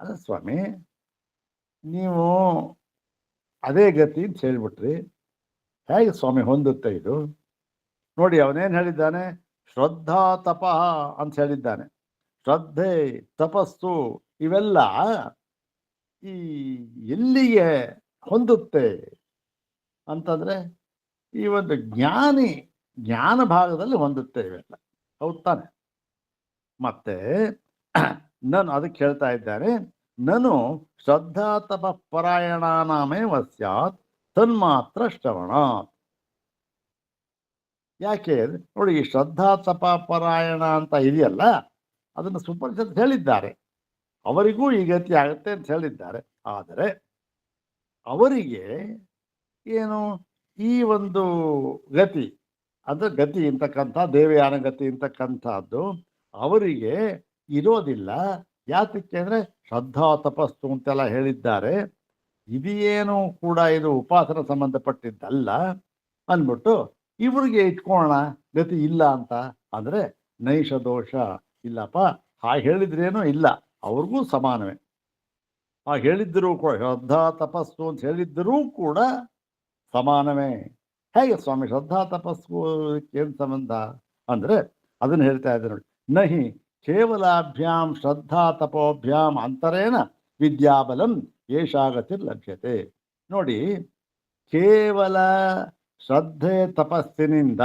ಅಲ್ಲ ಸ್ವಾಮಿ, ನೀವು ಅದೇ ಗತಿ ಅಂತ ಹೇಳಿಬಿಟ್ರಿ, ಹೇಗೆ ಸ್ವಾಮಿ ಹೊಂದುತ್ತೆ ಇದು? ನೋಡಿ ಅವನೇನು ಹೇಳಿದ್ದಾನೆ, ಶ್ರದ್ಧಾ ತಪ ಅಂತ ಹೇಳಿದ್ದಾನೆ. ಶ್ರದ್ಧೆ, ತಪಸ್ಸು ಇವೆಲ್ಲ ಈ ಎಲ್ಲಿಗೆ ಹೊಂದುತ್ತೆ ಅಂತಂದರೆ ಈ ಒಂದು ಜ್ಞಾನ ಭಾಗದಲ್ಲಿ ಹೊಂದುತ್ತೆ ಇವೆಲ್ಲ, ಹೌದು ತಾನೆ? ಮತ್ತೆ ನಾನು ಅದಕ್ಕೆ ಹೇಳ್ತಾ ಇದ್ದಾರೆ, ನಾನು ಶ್ರದ್ಧಾ ತಪ ಪರಾಯಣಾನಾಮೇವ ಸ್ಯಾತ್ ತನ್ಮಾತ್ರ ಶ್ರವಣ. ಯಾಕೆ ನೋಡಿ, ಈ ಶ್ರದ್ಧಾ ತಪ ಪರಾಯಣ ಅಂತ ಇದೆಯಲ್ಲ, ಅದನ್ನು ಸುಪರಿಷತ್ ಹೇಳಿದ್ದಾರೆ, ಅವರಿಗೂ ಈ ಗತಿ ಆಗುತ್ತೆ ಅಂತ ಹೇಳಿದ್ದಾರೆ. ಆದರೆ ಅವರಿಗೆ ಏನು ಈ ಒಂದು ಗತಿ ಅಂದರೆ ಗತಿ ಅಂತಕ್ಕಂಥ ದೇವಯಾನ ಗತಿ ಅಂತಕ್ಕಂಥದ್ದು ಅವರಿಗೆ ಇರೋದಿಲ್ಲ. ಯಾತಕ್ಕೆ ಅಂದರೆ ಶ್ರದ್ಧಾ ತಪಸ್ಸು ಅಂತೆಲ್ಲ ಹೇಳಿದ್ದಾರೆ, ಇದೇನು ಕೂಡ ಇದು ಉಪಾಸನ ಸಂಬಂಧಪಟ್ಟಿದ್ದಲ್ಲ ಅಂದ್ಬಿಟ್ಟು ಇವ್ರಿಗೆ ಇಟ್ಕೊಳ್ಳೋಣ ಗತಿ ಇಲ್ಲ ಅಂತ. ಅಂದರೆ ನೈಷ ದೋಷ ಇಲ್ಲಪ್ಪ, ಹಾಗೆ ಹೇಳಿದ್ರೇನೂ ಇಲ್ಲ, ಅವ್ರಿಗೂ ಸಮಾನವೇ. ಹಾಗೆ ಹೇಳಿದ್ದರೂ ಕೂಡ ಶ್ರದ್ಧಾ ತಪಸ್ಸು ಅಂತ ಹೇಳಿದ್ದರೂ ಕೂಡ ಸಮಾನವೇ. ಹೇಗೆ ಸ್ವಾಮಿ ಶ್ರದ್ಧಾ ತಪಸ್ಸು ಏನು ಸಂಬಂಧ ಅಂದರೆ ಅದನ್ನು ಹೇಳ್ತಾ ಇದ್ದಾರೆ ನೋಡಿ, ನಹಿ ಕೇವಲಾಭ್ಯಾಂ ಶ್ರದ್ಧಾ ತಪೋಭ್ಯಾಂ ಅಂತರೇನ ವಿದ್ಯಾಬಲಂ ಏಷಾಗತಿರ್ಲಭ್ಯತೆ. ನೋಡಿ, ಕೇವಲ ಶ್ರದ್ಧೆ ತಪಸ್ಸಿನಿಂದ,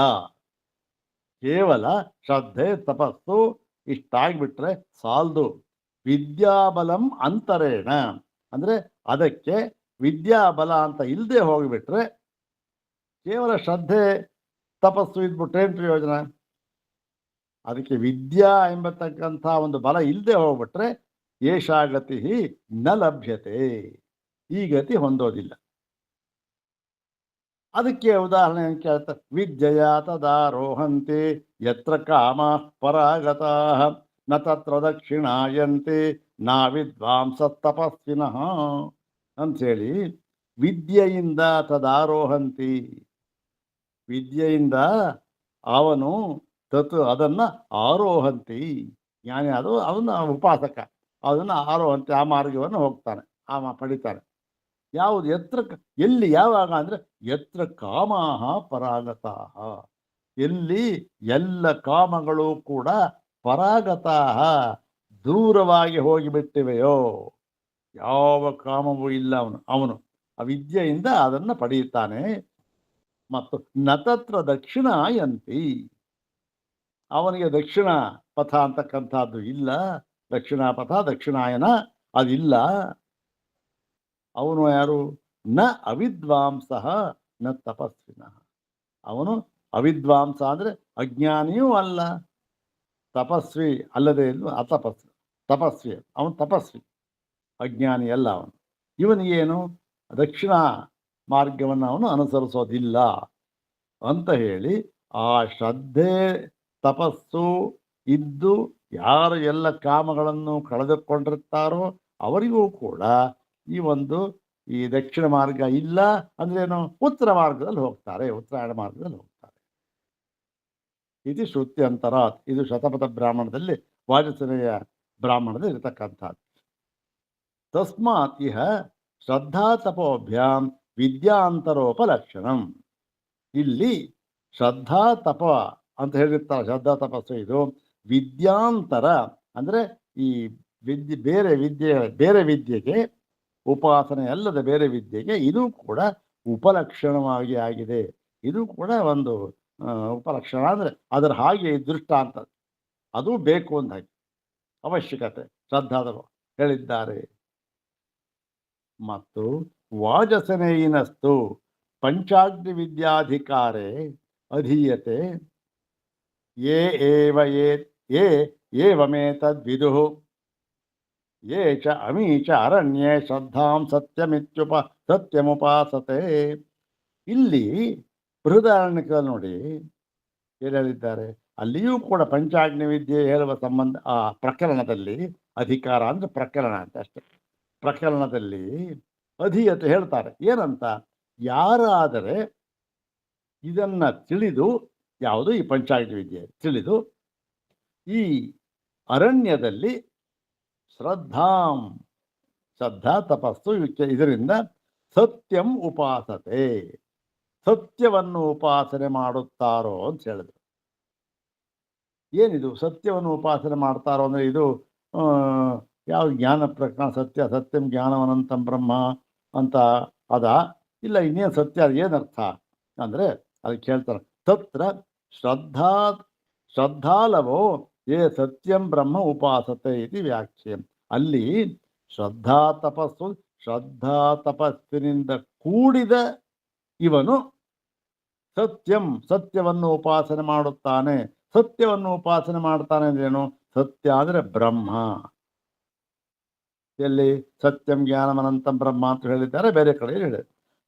ಕೇವಲ ಶ್ರದ್ಧೆ ತಪಸ್ಸು ಇಷ್ಟಾಗಿಬಿಟ್ರೆ ಸಾಲದು. ವಿದ್ಯಾಬಲಂ ಅಂತರೇಣ ಅಂದರೆ ಅದಕ್ಕೆ ವಿದ್ಯಾಬಲ ಅಂತ ಇಲ್ಲದೆ ಹೋಗಿಬಿಟ್ರೆ, ಕೇವಲ ಶ್ರದ್ಧೆ ತಪಸ್ಸು ಇದ್ಬಿಟ್ರೆ ಏನು ಪ್ರಯೋಜನ? ಅದಕ್ಕೆ ವಿದ್ಯಾ ಎಂಬತಕ್ಕಂಥ ಒಂದು ಬಲ ಇಲ್ಲದೆ ಹೋಗ್ಬಿಟ್ರೆ ಏಷಾಗತಿ ನ ಲಭ್ಯತೆ, ಈ ಗತಿ ಹೊಂದೋದಿಲ್ಲ. ಅದಕ್ಕೆ ಉದಾಹರಣೆ ಕೇಳ್ತಾರೆ, ವಿದ್ಯೆಯ ತದಾರೋಹಂತೆ ಯತ್ರ ಕಾಮ ಪರಾಗತಾ ನ ತತ್ರ ದಕ್ಷಿಣಾಯಂತೆ ನಾ ವಿದ್ವಾಂಸ ತಪಸ್ವಿನಃ ಅಂಥೇಳಿ, ವಿದ್ಯೆಯಿಂದ ತದಾರೋಹಂತಿ, ವಿದ್ಯೆಯಿಂದ ಅವನು ಅದನ್ನು ಆರೋಹಂತಿ, ಜ್ಞಾನಿ ಅದು ಅವನ ಉಪಾಸಕ, ಅದನ್ನು ಆರೋಹಂತಿ, ಆ ಮಾರ್ಗವನ್ನು ಹೋಗ್ತಾನೆ, ಪಡಿತಾನೆ. ಯಾವುದು ಎಲ್ಲಿ ಯಾವಾಗ ಅಂದರೆ ಯತ್ರ ಕಾಮಾಹ ಪರಾಗತಾಹ, ಎಲ್ಲಿ ಎಲ್ಲ ಕಾಮಗಳು ಕೂಡ ಪರಾಗತಾಹ ದೂರವಾಗಿ ಹೋಗಿಬಿಟ್ಟಿವೆಯೋ, ಯಾವ ಕಾಮವೂ ಇಲ್ಲ ಅವನು ಆ ವಿದ್ಯೆಯಿಂದ ಅದನ್ನು ಪಡೆಯುತ್ತಾನೆ. ಮತ್ತು ನತತ್ರ ದಕ್ಷಿಣಾಯಂತಿ, ಅವನಿಗೆ ದಕ್ಷಿಣ ಪಥ ಅಂತಕ್ಕಂಥದ್ದು ಇಲ್ಲ, ದಕ್ಷಿಣ ಪಥ ದಕ್ಷಿಣಾಯನ ಅದಿಲ್ಲ. ಅವನು ಯಾರು? ನ ಅವಿದ್ವಾಂಸ ನ ತಪಸ್ವಿನ, ಅವನು ಅವಿದ್ವಾಂಸ ಅಂದರೆ ಅಜ್ಞಾನಿಯೂ ಅಲ್ಲ, ತಪಸ್ವಿ ಅಲ್ಲದೆ ತಪಸ್ವಿ, ಅವನು ತಪಸ್ವಿ, ಅಜ್ಞಾನಿ ಅಲ್ಲ ಅವನು. ಇವನಿಗೇನು ದಕ್ಷಿಣ ಮಾರ್ಗವನ್ನು ಅವನು ಅನುಸರಿಸೋದಿಲ್ಲ ಅಂತ ಹೇಳಿ, ಆ ಶ್ರದ್ಧೆ ತಪಸ್ಸು ಇದ್ದು ಯಾರು ಎಲ್ಲ ಕಾಮಗಳನ್ನು ಕಳೆದುಕೊಂಡಿರ್ತಾರೋ ಅವರಿಗೂ ಕೂಡ ಈ ದಕ್ಷಿಣ ಮಾರ್ಗ ಇಲ್ಲ ಅಂದ್ರೇನು, ಉತ್ತರ ಮಾರ್ಗದಲ್ಲಿ ಹೋಗ್ತಾರೆ, ಉತ್ತರಾಯಣ ಮಾರ್ಗದಲ್ಲಿ ಹೋಗ್ತಾರೆ. ಇದು ಶ್ರುತ್ಯಂತರ, ಇದು ಶತಪಥ ಬ್ರಾಹ್ಮಣದಲ್ಲಿ ವಾಜಸೇನೆಯ ಬ್ರಾಹ್ಮಣದಲ್ಲಿ ಇರತಕ್ಕಂಥದ್ದು. ತಸ್ಮಾತ್ ಇಹ ಶ್ರದ್ಧಾ ತಪೋಭ್ಯಾಂ ವಿದ್ಯಾಂತರೋಪಲಕ್ಷಣಂ. ಇಲ್ಲಿ ಶ್ರದ್ಧಾ ತಪ ಅಂತ ಹೇಳಿರ್ತಾರೆ, ಶ್ರದ್ಧಾ ತಪಸ್ಸು ಇದು ವಿದ್ಯಾಂತರ ಅಂದರೆ ಈ ಬೇರೆ ವಿದ್ಯೆಗೆ ಉಪಾಸನೆ ಅಲ್ಲದ ಬೇರೆ ವಿದ್ಯೆಗೆ ಇದು ಕೂಡ ಉಪಲಕ್ಷಣವಾಗಿ ಆಗಿದೆ. ಇದು ಕೂಡ ಒಂದು ಉಪಲಕ್ಷಣ ಅಂದರೆ ಅದರ ಹಾಗೆ ದೃಷ್ಟಾಂತ ಅದು ಬೇಕು ಅಂದ ಹಾಗೆ ಅವಶ್ಯಕತೆ ಶ್ರದ್ಧಾದರು ಹೇಳಿದ್ದಾರೆ. ಮತ್ತು ವಾಜಸನೇಯಿನಸ್ತು ಪಂಚಾಗ್ನಿ ವಿದ್ಯಾಧಿಕಾರೇ ಅಧೀಯತೆ ಯೇ ಏವ ಯೇ ಏವಮೇತದ್ವಿದುಃ ಯೇ ಚ ಅಮೀ ಚ ಅರಣ್ಯೇ ಶ್ರದ್ಧಾಂ ಸತ್ಯಮುಪಾಸತೆ. ಇಲ್ಲಿ ಬೃಹದಾರಣ್ಯಕದಲ್ಲಿ ನೋಡಿ ಏನು ಹೇಳಿದ್ದಾರೆ, ಅಲ್ಲಿಯೂ ಕೂಡ ಪಂಚಾಗ್ನಿ ವಿದ್ಯೆ ಹೇಳುವ ಸಂಬಂಧ ಆ ಪ್ರಕರಣದಲ್ಲಿ, ಅಧಿಕಾರ ಅಂದರೆ ಪ್ರಕರಣ ಅಂತ ಅಷ್ಟೆ, ಪ್ರಕರಣದಲ್ಲಿ ಅಧೀಯತೆ ಹೇಳ್ತಾರೆ. ಏನಂತ, ಯಾರಾದರೆ ಇದನ್ನ ತಿಳಿದು, ಯಾವುದು ಈ ಪಂಚಾಗ್ನಿ ವಿದ್ಯೆ ತಿಳಿದು ಈ ಅರಣ್ಯದಲ್ಲಿ ಶ್ರದ್ಧಾ ತಪಸ್ಸು ಇದರಿಂದ ಸತ್ಯಂ ಉಪಾಸತೆ, ಸತ್ಯವನ್ನು ಉಪಾಸನೆ ಮಾಡುತ್ತಾರೋ ಅಂತ ಹೇಳಿದ್ರು. ಏನಿದು ಸತ್ಯವನ್ನು ಉಪಾಸನೆ ಮಾಡ್ತಾರೋ ಅಂದರೆ ಇದು ಯಾವ ಜ್ಞಾನ ಪ್ರಕರಣ, ಸತ್ಯಂ ಜ್ಞಾನವನಂತಂ ಬ್ರಹ್ಮ ಅಂತ ಅದ ಇಲ್ಲ ಇನ್ನೇನು ಸತ್ಯ, ಅದು ಏನರ್ಥ ಅಂದರೆ ಅದಕ್ಕೆ ಹೇಳ್ತಾರೆ, ತತ್ರ ಶ್ರದ್ಧಾಲವೋ ಯೇ ಸತ್ಯಂ ಬ್ರಹ್ಮ ಉಪಾಸತೆ ಇದು ವ್ಯಾಖ್ಯೆ. ಅಲ್ಲಿ ಶ್ರದ್ಧಾ ತಪಸ್ಸಿನಿಂದ ಕೂಡಿದ ಇವನು ಸತ್ಯವನ್ನು ಉಪಾಸನೆ ಮಾಡುತ್ತಾನೆ. ಸತ್ಯವನ್ನು ಉಪಾಸನೆ ಮಾಡ್ತಾನೆ ಅಂದ್ರೇನು, ಸತ್ಯ ಅಂದರೆ ಬ್ರಹ್ಮ. ಎಲ್ಲಿ ಸತ್ಯಂ ಜ್ಞಾನಮನಂತಂ ಬ್ರಹ್ಮ ಅಂತ ಹೇಳಿದ್ದಾರೆ, ಬೇರೆ ಕಡೆ ಹೇಳಿದೆ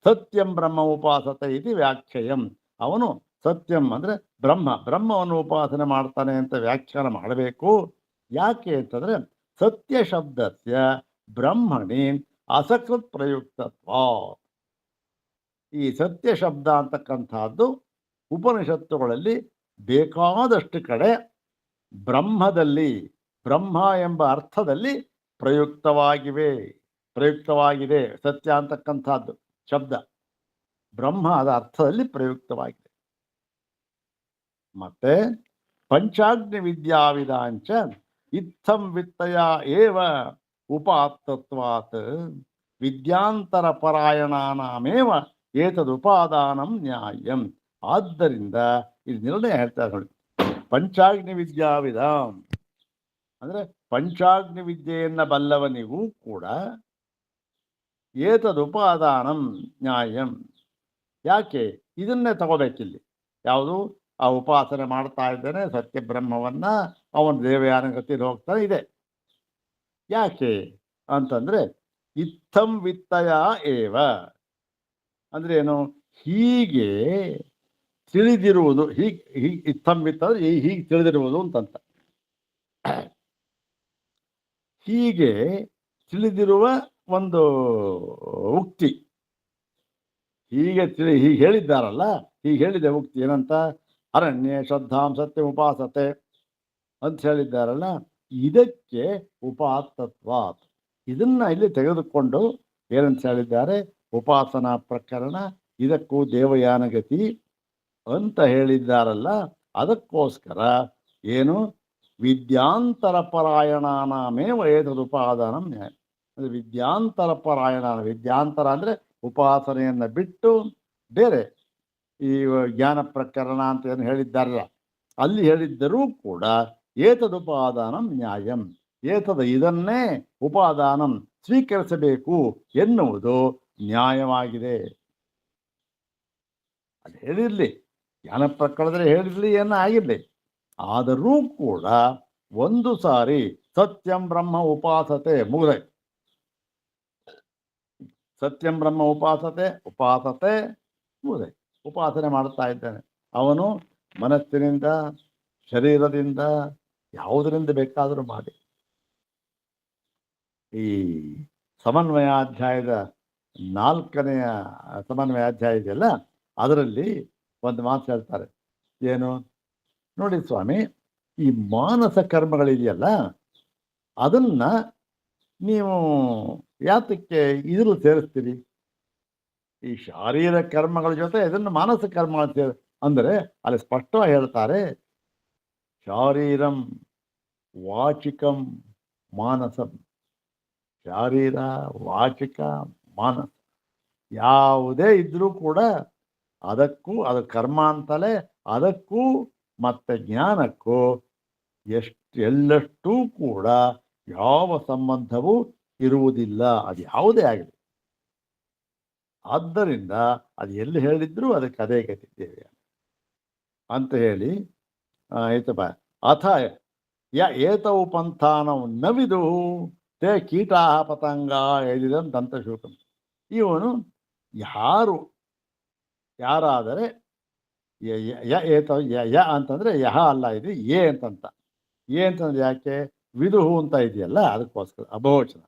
ಸತ್ಯಂ ಬ್ರಹ್ಮ ಉಪಾಸತೆ ಇದು ವ್ಯಾಖ್ಯೆಯಂ. ಅವನು ಸತ್ಯಂ ಅಂದರೆ ಬ್ರಹ್ಮವನ್ನು ಉಪಾಸನೆ ಮಾಡ್ತಾನೆ ಅಂತ ವ್ಯಾಖ್ಯಾನ ಮಾಡಬೇಕು. ಯಾಕೆ ಅಂತಂದರೆ ಸತ್ಯ ಶಬ್ದಸ್ಯ ಬ್ರಹ್ಮಣಿ ಅಸಕೃತ್ ಪ್ರಯುಕ್ತತ್ವ. ಈ ಸತ್ಯ ಶಬ್ದ ಅಂತಕ್ಕಂಥದ್ದು ಉಪನಿಷತ್ತುಗಳಲ್ಲಿ ಬೇಕಾದಷ್ಟು ಕಡೆ ಬ್ರಹ್ಮ ಎಂಬ ಅರ್ಥದಲ್ಲಿ ಪ್ರಯುಕ್ತವಾಗಿದೆ. ಸತ್ಯ ಅಂತಕ್ಕಂಥದ್ದು ಶಬ್ದ ಬ್ರಹ್ಮ ಅದ ಅರ್ಥದಲ್ಲಿ ಪ್ರಯುಕ್ತವಾಗಿದೆ. ಮತ್ತೆ ಪಂಚಾಗ್ನಿ ವಿದ್ಯಾವಿದಾಂಚ ಇತ್ತಂ ವಿತ್ತಯ ಏವ ಉಪಾತ್ತತ್ವಾತ್ ವಿದ್ಯಾಂತರ ಪರಾಯಣಾನಾಮೇವ ಏತದುಪಾದಾನಂ ನ್ಯಾಯಂ. ಆದ್ದರಿಂದ ಇದು ನಿರ್ಣಯ ಹೇಳ್ತಾರೆ ನೋಡಿ, ಪಂಚಾಗ್ನಿ ವಿದ್ಯಾವಿದ ಅಂದರೆ ಪಂಚಾಗ್ನಿ ವಿದ್ಯೆಯನ್ನು ಬಲ್ಲವನಿಗೂ ಕೂಡ ಏತದುಪಾದಾನಂ ನ್ಯಾಯಂ. ಯಾಕೆ ಇದನ್ನೇ ತಗೋಬೇಕಿಲ್ಲಿ, ಯಾವುದು ಆ ಉಪಾಸನೆ ಮಾಡ್ತಾ ಇದ್ದಾನೆ ಸತ್ಯ ಬ್ರಹ್ಮವನ್ನ, ಅವನ ದೇವಯಾನ ಗತಿಯಲ್ಲಿ ಹೋಗ್ತಾನೆ ಇದೆ. ಯಾಕೆ ಅಂತಂದ್ರೆ ಇತ್ತಂ ವಿತ್ತಯ ಏವ ಅಂದ್ರೆ ಏನು, ಹೀಗೆ ತಿಳಿದಿರುವುದು, ಹೀಗೆ ಇತ್ತಂ ವಿತ್ತ ಅಂದ್ರೆ ಹೀಗೆ ತಿಳಿದಿರುವುದು ಅಂತಂತ. ಹೀಗೆ ತಿಳಿದಿರುವ ಒಂದು ಉಕ್ತಿ, ಹೀಗೆ ಹೇಳಿದ್ದಾರಲ್ಲ, ಹೀಗೆ ಹೇಳಿದೆ ಉಕ್ತಿ ಏನಂತ, ಅರಣ್ಯ ಶ್ರದ್ಧಾಂ ಸತ್ಯ ಉಪಾಸತೆ ಅಂತ ಹೇಳಿದ್ದಾರಲ್ಲ, ಇದಕ್ಕೆ ಉಪಾತ್ತತ್ವ. ಇದನ್ನ ಇಲ್ಲಿ ತೆಗೆದುಕೊಂಡು ಏನಂತ ಹೇಳಿದ್ದಾರೆ, ಉಪಾಸನಾ ಪ್ರಕರಣ, ಇದಕ್ಕೂ ದೇವಯಾನಗತಿ ಅಂತ ಹೇಳಿದ್ದಾರಲ್ಲ, ಅದಕ್ಕೋಸ್ಕರ ಏನು ವಿದ್ಯಾಂತರ ಪರಾಯಣಾನಾಮೇವ ಏತದುಪಾದಾನಂ ನ್ಯಾಯ. ಅಂದರೆ ವಿದ್ಯಾಂತರ ವಿದ್ಯಾಂತರ ಅಂದರೆ ಉಪಾಸನೆಯನ್ನು ಬಿಟ್ಟು ಬೇರೆ ಈ ಜ್ಞಾನ ಪ್ರಕರಣ ಅಂತ ಏನು ಹೇಳಿದ್ದಾರಲ್ಲ, ಅಲ್ಲಿ ಹೇಳಿದ್ದರೂ ಕೂಡ ಏತದುಪಾದಾನಂ ನ್ಯಾಯಂ, ಇದನ್ನೇ ಉಪಾದಾನಂ ಸ್ವೀಕರಿಸಬೇಕು ಎನ್ನುವುದು ನ್ಯಾಯವಾಗಿದೆ. ಅದು ಹೇಳಿರಲಿ, ಜ್ಞಾನ ಪ್ರಕರಣದಲ್ಲಿ ಹೇಳಿರಲಿ, ಏನೋ ಆಗಿರಲಿ, ಆದರೂ ಕೂಡ ಒಂದು ಸಾರಿ ಸತ್ಯಂ ಬ್ರಹ್ಮ ಉಪಾಸತೆ ಮುಗಿದ, ಸತ್ಯಂ ಬ್ರಹ್ಮ ಉಪಾಸತೆ ಮುಗಿದ, ಉಪಾಸನೆ ಮಾಡ್ತಾ ಇದ್ದಾನೆ ಅವನು ಮನಸ್ಸಿನಿಂದ, ಶರೀರದಿಂದ, ಯಾವುದರಿಂದ ಬೇಕಾದರೂ ಮಾಡಿ. ಈ ಸಮನ್ವಯಾಧ್ಯಾಯದ 4ನೆಯ ಸಮನ್ವಯಾಧ್ಯಾಯ ಇದೆಯಲ್ಲ, ಅದರಲ್ಲಿ ಒಂದು ಮಾತು ಹೇಳ್ತಾರೆ, ಏನು ನೋಡಿ ಸ್ವಾಮಿ, ಈ ಮಾನಸ ಕರ್ಮಗಳಿದೆಯಲ್ಲ, ಅದನ್ನ ನೀವು ಯಾತಕ್ಕೆ ಇದ್ರಲ್ಲಿ ಸೇರಿಸ್ತೀರಿ? ಈ ಶಾರೀರ ಕರ್ಮಗಳ ಜೊತೆ ಇದನ್ನು ಮಾನಸ ಕರ್ಮಗಳು ಅಂದರೆ ಅಲ್ಲಿ ಸ್ಪಷ್ಟವಾಗಿ ಹೇಳ್ತಾರೆ, ಶಾರೀರಂ ವಾಚಿಕಂ ಮಾನಸಂ. ಶಾರೀರ, ವಾಚಿಕ, ಮಾನಸ ಯಾವುದೇ ಇದ್ರೂ ಕೂಡ ಅದಕ್ಕೂ ಅದು ಕರ್ಮ ಅಂತಲೇ ಅದಕ್ಕೂ ಮತ್ತೆ ಜ್ಞಾನಕ್ಕೂ ಎಲ್ಲಷ್ಟೂ ಕೂಡ ಯಾವ ಸಂಬಂಧವೂ ಇರುವುದಿಲ್ಲ, ಅದು ಯಾವುದೇ ಆಗಲಿ. ಆದ್ದರಿಂದ ಅದು ಎಲ್ಲಿ ಹೇಳಿದ್ರು ಅದಕ್ಕೆ ಅದೇ ಗತಿದ್ದೇವೆ ಅಂತ ಹೇಳಿ ಆಯ್ತಪ್ಪ. ಅಥ ಯ ಏತವು ಪಂಥಾನವು ನವಿದು ತೇ ಕೀಟಾ ಪತಂಗ ಹೇಳಿದ ದಂತಶೂಕಂ. ಇವನು ಯಾರಾದರೆ ಯ ಅಂತಂದ್ರೆ ಯಹ ಅಲ್ಲ, ಇದು ಏ ಅಂತಂತ. ಏ ಅಂತಂದ್ರೆ ಯಾಕೆ ವಿದುಹು ಅಂತ ಇದೆಯಲ್ಲ ಅದಕ್ಕೋಸ್ಕರ ಅಬಹುವಚನ.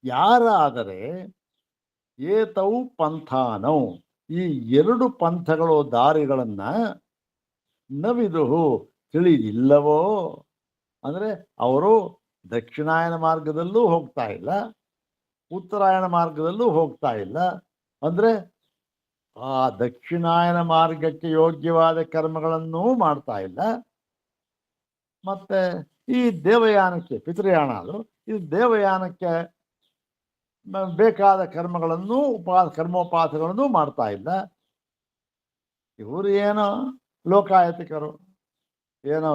ಯಾರಾದರೆ ಏತವು ಪಂಥಾನವು ಈ ಎರಡು ಪಂಥಗಳು ದಾರಿಗಳನ್ನ ನವಿದುಹು ತಿಳಿದಿಲ್ಲವೋ, ಅಂದರೆ ಅವರು ದಕ್ಷಿಣಾಯನ ಮಾರ್ಗದಲ್ಲೂ ಹೋಗ್ತಾ ಇಲ್ಲ, ಉತ್ತರಾಯಣ ಮಾರ್ಗದಲ್ಲೂ ಹೋಗ್ತಾ ಇಲ್ಲ. ಅಂದರೆ ಆ ದಕ್ಷಿಣಾಯನ ಮಾರ್ಗಕ್ಕೆ ಯೋಗ್ಯವಾದ ಕರ್ಮಗಳನ್ನೂ ಮಾಡ್ತಾ ಇಲ್ಲ, ಮತ್ತೆ ಈ ದೇವಯಾನಕ್ಕೆ ಪಿತೃಯಾನ ಅದು, ಇದು ದೇವಯಾನಕ್ಕೆ ಬೇಕಾದ ಕರ್ಮಗಳನ್ನು ಕರ್ಮೋಪಾಸಗಳನ್ನು ಮಾಡ್ತಾ ಇಲ್ಲ. ಇವರು ಏನೋ ಲೋಕಾಯತಿಕರು, ಏನೋ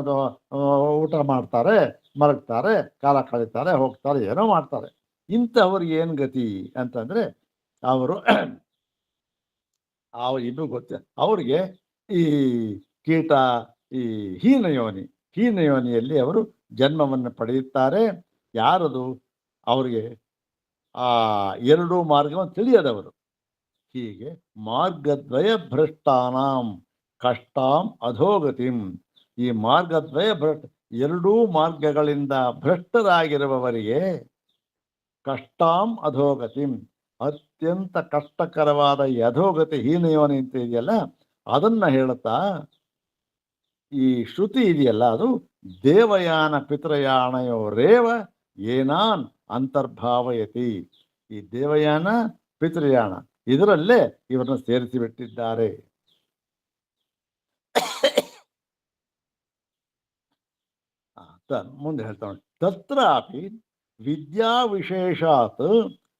ಊಟ ಮಾಡ್ತಾರೆ, ಮಲಗ್ತಾರೆ, ಕಾಲ ಕಳೀತಾರೆ, ಹೋಗ್ತಾರೆ, ಏನೋ ಮಾಡ್ತಾರೆ. ಇಂಥವ್ರಿಗೆ ಏನು ಗತಿ ಅಂತಂದ್ರೆ ಅವರು ಇನ್ನೂ ಗೊತ್ತ ಅವ್ರಿಗೆ ಈ ಕೀಟ, ಈ ಹೀನಯೋನಿಯಲ್ಲಿ ಅವರು ಜನ್ಮವನ್ನು ಪಡೆಯುತ್ತಾರೆ. ಯಾರದು ಅವರಿಗೆ ಆ ಎರಡೂ ಮಾರ್ಗವನ್ನು ತಿಳಿಯದವರು. ಹೀಗೆ ಮಾರ್ಗದ್ವಯ ಭ್ರಷ್ಟಾನಾಂ ಕಷ್ಟಾಂ ಅಧೋಗತಿಂ, ಈ ಮಾರ್ಗದ್ವಯ ಎರಡೂ ಮಾರ್ಗಗಳಿಂದ ಭ್ರಷ್ಟರಾಗಿರುವವರಿಗೆ ಕಷ್ಟಾಂ ಅಧೋಗತಿಂ, ಅತ್ಯಂತ ಕಷ್ಟಕರವಾದ ಈ ಅಧೋಗತಿ ಹೀನಯೋನಿ ಅಂತ ಇದೆಯಲ್ಲ ಅದನ್ನ ಹೇಳುತ್ತಾ ಈ ಶ್ರುತಿ ಇದೆಯಲ್ಲ ಅದು ದೇವಯಾನ ಪಿತೃಯಾಣಯೋರೇವ ಏನಾನ್ ಅಂತರ್ಭಾವಯತಿ. ಈ ದೇವಯಾನ ಪಿತೃಯಾನ ಇದರಲ್ಲೇ ಇವರನ್ನು ಸೇರಿಸಿಬಿಟ್ಟಿದ್ದಾರೆ. ಮುಂದೆ ಹೇಳ್ತಾ ತತ್ರಾಪಿ ವಿದ್ಯಾ ವಿಶೇಷಾತ್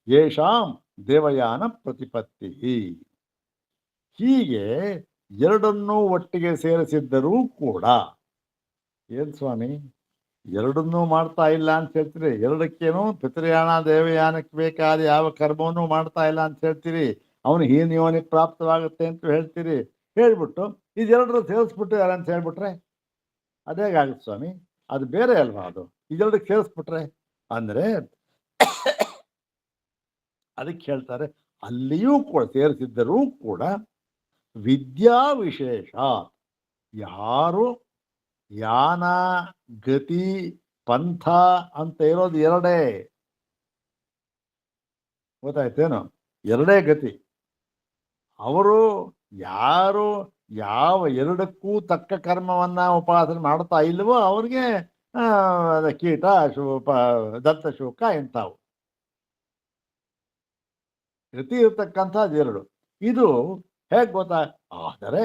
ಯೇಷಾಂ ದೇವಯಾನ ಪ್ರತಿಪತ್ತಿ. ಹೀಗೆ ಎರಡನ್ನೂ ಒಟ್ಟಿಗೆ ಸೇರಿಸಿದ್ದರೂ ಕೂಡ, ಏನ್ ಸ್ವಾಮಿ ಎರಡನ್ನೂ ಮಾಡ್ತಾ ಇಲ್ಲ ಅಂತ ಹೇಳ್ತೀರಿ, ಎರಡಕ್ಕೇನು ಪಿತೃಯಾನ ದೇವಯಾನಕ್ಕೆ ಬೇಕಾದ ಯಾವ ಕರ್ಮವನ್ನು ಮಾಡ್ತಾ ಇಲ್ಲ ಅಂತ ಹೇಳ್ತೀರಿ, ಅವನು ಹೀನಯೋನಿ ಪ್ರಾಪ್ತವಾಗುತ್ತೆ ಅಂತ ಹೇಳ್ತೀರಿ, ಹೇಳ್ಬಿಟ್ಟು ಇದೆರಡರ ಸೇರಿಸ್ಬಿಟ್ಟಿದ್ದಾರೆ ಅಂತ ಹೇಳ್ಬಿಟ್ರೆ ಅದೇಗಾಗುತ್ತೆ ಸ್ವಾಮಿ, ಅದು ಬೇರೆ ಅಲ್ವಾ, ಅದು ಇದೆರಡಕ್ಕೆ ಸೇರಿಸ್ಬಿಟ್ರೆ ಅಂದ್ರೆ ಅದಕ್ಕೆ ಹೇಳ್ತಾರೆ ಅಲ್ಲಿಯೂ ಕೂಡ ಸೇರಿಸಿದ್ದರೂ ಕೂಡ ವಿದ್ಯಾ ವಿಶೇಷ. ಯಾರು ಯಾನ ಗತಿ ಪಂಥ ಅಂತ ಇರೋದು ಎರಡೇ, ಗೊತ್ತಾಯ್ತೇನು, ಎರಡೇ ಗತಿ. ಅವರು ಯಾರು ಯಾವ ಎರಡಕ್ಕೂ ತಕ್ಕ ಕರ್ಮವನ್ನ ಉಪಾಸನೆ ಮಾಡ್ತಾ ಇಲ್ವೋ ಅವ್ರಿಗೆ ಕೀಟ ಶೂಪ ದಂತಶೂಕ ಇಂಥವು ಗತಿ ಇರ್ತಕ್ಕಂಥದ್ದು ಎರಡು. ಇದು ಹೇಗೆ ಗೊತ್ತಾ, ಆದರೆ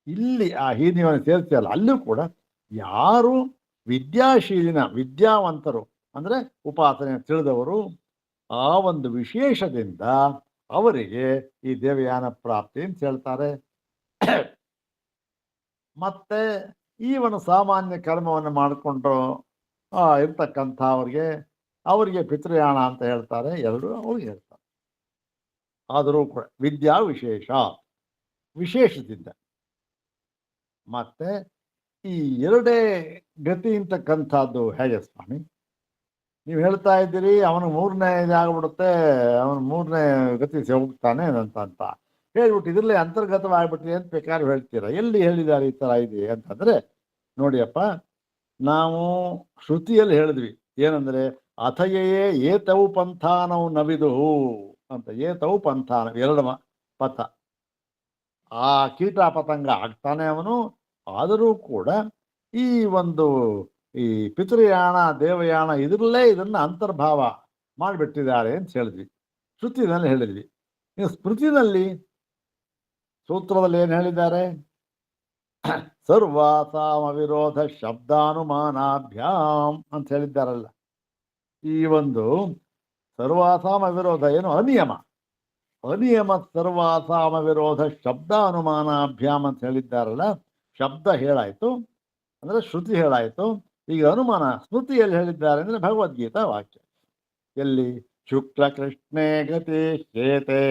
ಇಲ್ಲಿ ಆ ಹೀನಿಯನ್ನು ಸೇರಿಸಲ್ಲ, ಅಲ್ಲೂ ಕೂಡ ಯಾರು ವಿದ್ಯಾವಂತರು ಅಂದ್ರೆ ಉಪಾಸನೆ ತಿಳಿದವರು, ಆ ಒಂದು ವಿಶೇಷದಿಂದ ಅವರಿಗೆ ಈ ದೇವಯಾನ ಪ್ರಾಪ್ತಿ ಅಂತ ಹೇಳ್ತಾರೆ. ಮತ್ತೆ ಈವನು ಸಾಮಾನ್ಯ ಕರ್ಮವನ್ನು ಮಾಡಿಕೊಂಡು ಇರ್ತಕ್ಕಂಥ ಅವರಿಗೆ ಪಿತೃಯಾನ ಅಂತ ಹೇಳ್ತಾರೆ, ಎರಡು ಅವ್ರಿಗೆ ಹೇಳ್ತಾರೆ. ಆದರೂ ಕೂಡ ವಿದ್ಯಾ ವಿಶೇಷದಿಂದ ಮತ್ತೆ ಈ ಎರಡೇ ಗತಿ ಅಂತಕ್ಕಂಥದ್ದು ಹೇಗೆ ಸ್ವಾಮಿ, ನೀವು ಹೇಳ್ತಾ ಇದ್ದೀರಿ ಅವನು ಮೂರನೇ ಇದಾಗ್ಬಿಡುತ್ತೆ, ಅವನು ಮೂರನೇ ಗತಿ ಹೋಗ್ತಾನೆ ಅಂತ ಹೇಳ್ಬಿಟ್ಟು ಇದರಲ್ಲೇ ಅಂತರ್ಗತವಾಗ್ಬಿಟ್ರಿ ಅಂತ ಬೇಕಾದ್ರೆ ಹೇಳ್ತೀರಾ, ಎಲ್ಲಿ ಹೇಳಿದ್ದಾರೆ ಈ ಥರ ಇದೆ ಅಂತಂದ್ರೆ ನೋಡಿಯಪ್ಪ, ನಾವು ಶ್ರುತಿಯಲ್ಲಿ ಹೇಳಿದ್ವಿ ಏನಂದ್ರೆ ಅಥಯೇ ಏತವು ಪಂಥಾನವು ನವಿದು ಅಂತ, ಏತವು ಪಂಥಾನ ಎರಡು ಪಥ, ಆ ಕೀಟ ಪತಂಗ ಆಗ್ತಾನೆ ಅವನು. ಆದರೂ ಕೂಡ ಈ ಒಂದು ಈ ಪಿತೃಯಾನ ದೇವಯಾನ ಇದರಲ್ಲೇ ಇದನ್ನ ಅಂತರ್ಭಾವ ಮಾಡಿಬಿಟ್ಟಿದ್ದಾರೆ ಅಂತ ಹೇಳಿದ್ವಿ, ಶ್ರುತಿನಲ್ಲಿ ಹೇಳಿದ್ವಿ. ನೀವು ಸ್ಮೃತಿನಲ್ಲಿ ಸೂತ್ರದಲ್ಲಿ ಏನು ಹೇಳಿದ್ದಾರೆ, ಸರ್ವಾಸಾಮ ವಿರೋಧ ಶಬ್ದಾನುಮಾನಾಭ್ಯಾಮ್ ಅಂತ ಹೇಳಿದ್ದಾರಲ್ಲ. ಈ ಒಂದು ಸರ್ವಾಸಾಮ ವಿರೋಧ ಏನು ಅನಿಯಮ. ಅನಿಯಮ ಸರ್ವಾಸಾಮ ವಿರೋಧ ಶಬ್ದ ಅನುಮಾನಾಭ್ಯಾಮ್ ಅಂತ ಹೇಳಿದ್ದಾರಲ್ಲ, ಶಬ್ದ ಹೇಳಾಯ್ತು ಅಂದ್ರೆ ಶ್ರುತಿ ಹೇಳಾಯ್ತು. ಈಗ ಅನುಮಾನ ಸ್ಮೃತಿಯಲ್ಲಿ ಹೇಳಿದ್ದಾರೆ ಅಂದ್ರೆ ಭಗವದ್ಗೀತಾ ವಾಕ್ಯ. ಎಲ್ಲಿ? ಶುಕ್ಲ ಕೃಷ್ಣೇ ಗತಿ ಶೇತೆ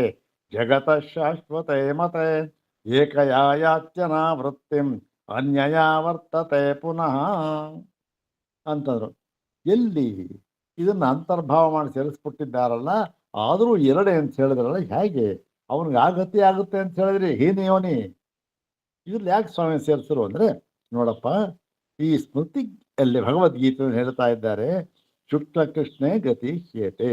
ಜಗತ ಶಾಶ್ವತೆ ಮತೆ ಏಕಯಾತ್ಯನ ವೃತ್ತಿಂ ಅನ್ಯಯಾ ವರ್ತತೆ ಪುನಃ ಅಂತಂದ್ರು. ಎಲ್ಲಿ ಇದನ್ನ ಅಂತರ್ಭಾವ ಮಾಡಿ ಸೇರಿಸ್ಬಿಟ್ಟಿದ್ದಾರಲ್ಲ, ಆದರೂ ಎರಡೇ ಅಂತ ಹೇಳಿದ್ರಲ್ಲ, ಹೇಗೆ ಅವನಿಗೆ ಆ ಗತಿ ಆಗುತ್ತೆ ಅಂತ ಹೇಳಿದ್ರಿ ಹೀನಿಯೋನಿ, ಇದ್ರಲ್ಲಿ ಯಾಕೆ ಸ್ವಾಮಿ ಸೇರಿಸರು ಅಂದ್ರೆ, ನೋಡಪ್ಪ ಈ ಸ್ಮೃತಿಯಲ್ಲಿ ಭಗವದ್ಗೀತೆ ಹೇಳ್ತಾ ಇದ್ದಾರೆ, ಶುಕ್ಲ ಕೃಷ್ಣೇ ಗತಿ ಶೇತೆ.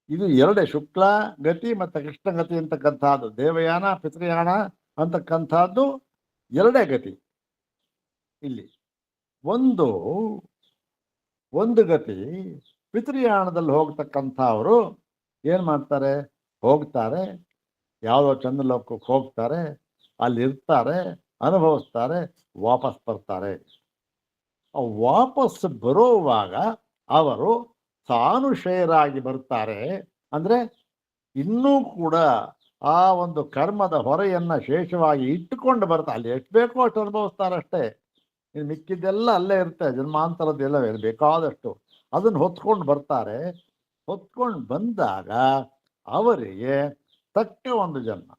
ಇದು ಎರಡೇ, ಶುಕ್ಲ ಗತಿ ಮತ್ತು ಕೃಷ್ಣ ಗತಿ ಅಂತಕ್ಕಂಥದ್ದು, ದೇವಯಾನ ಪಿತೃಯಾನ ಅಂತಕ್ಕಂಥದ್ದು ಎರಡೇ ಗತಿ. ಇಲ್ಲಿ ಒಂದು ಗತಿ ಪಿತೃಯಾನದಲ್ಲಿ ಹೋಗ್ತಕ್ಕಂಥವ್ರು ಏನು ಮಾಡ್ತಾರೆ? ಹೋಗ್ತಾರೆ, ಯಾವುದೋ ಚಂದ್ರಲೋಕಕ್ಕೆ ಹೋಗ್ತಾರೆ, ಅಲ್ಲಿ ಇರ್ತಾರೆ, ಅನುಭವಿಸ್ತಾರೆ, ವಾಪಸ್ ಬರ್ತಾರೆ. ವಾಪಸ್ ಬರೋವಾಗ ಅವರು ಸಾನುಶಯರಾಗಿ ಬರ್ತಾರೆ. ಅಂದರೆ ಇನ್ನೂ ಕೂಡ ಆ ಒಂದು ಕರ್ಮದ ಹೊರೆಯನ್ನು ಶೇಷವಾಗಿ ಇಟ್ಟುಕೊಂಡು ಬರ್ತಾರೆ. ಅಲ್ಲಿ ಎಷ್ಟು ಬೇಕೋ ಅಷ್ಟು ಅನುಭವಿಸ್ತಾರಷ್ಟೇ. ಇನ್ನು ಮಿಕ್ಕಿದ್ದೆಲ್ಲ ಅಲ್ಲೇ ಇರುತ್ತೆ, ಜನ್ಮಾಂತರದ್ದೆಲ್ಲ ಬೇಕಾದಷ್ಟು ಅದನ್ನು ಹೊತ್ಕೊಂಡು ಬರ್ತಾರೆ. ಹೊತ್ಕೊಂಡು ಬಂದಾಗ ಅವರಿಗೆ ತಕ್ಕ ಒಂದು ಜನ್ಮ,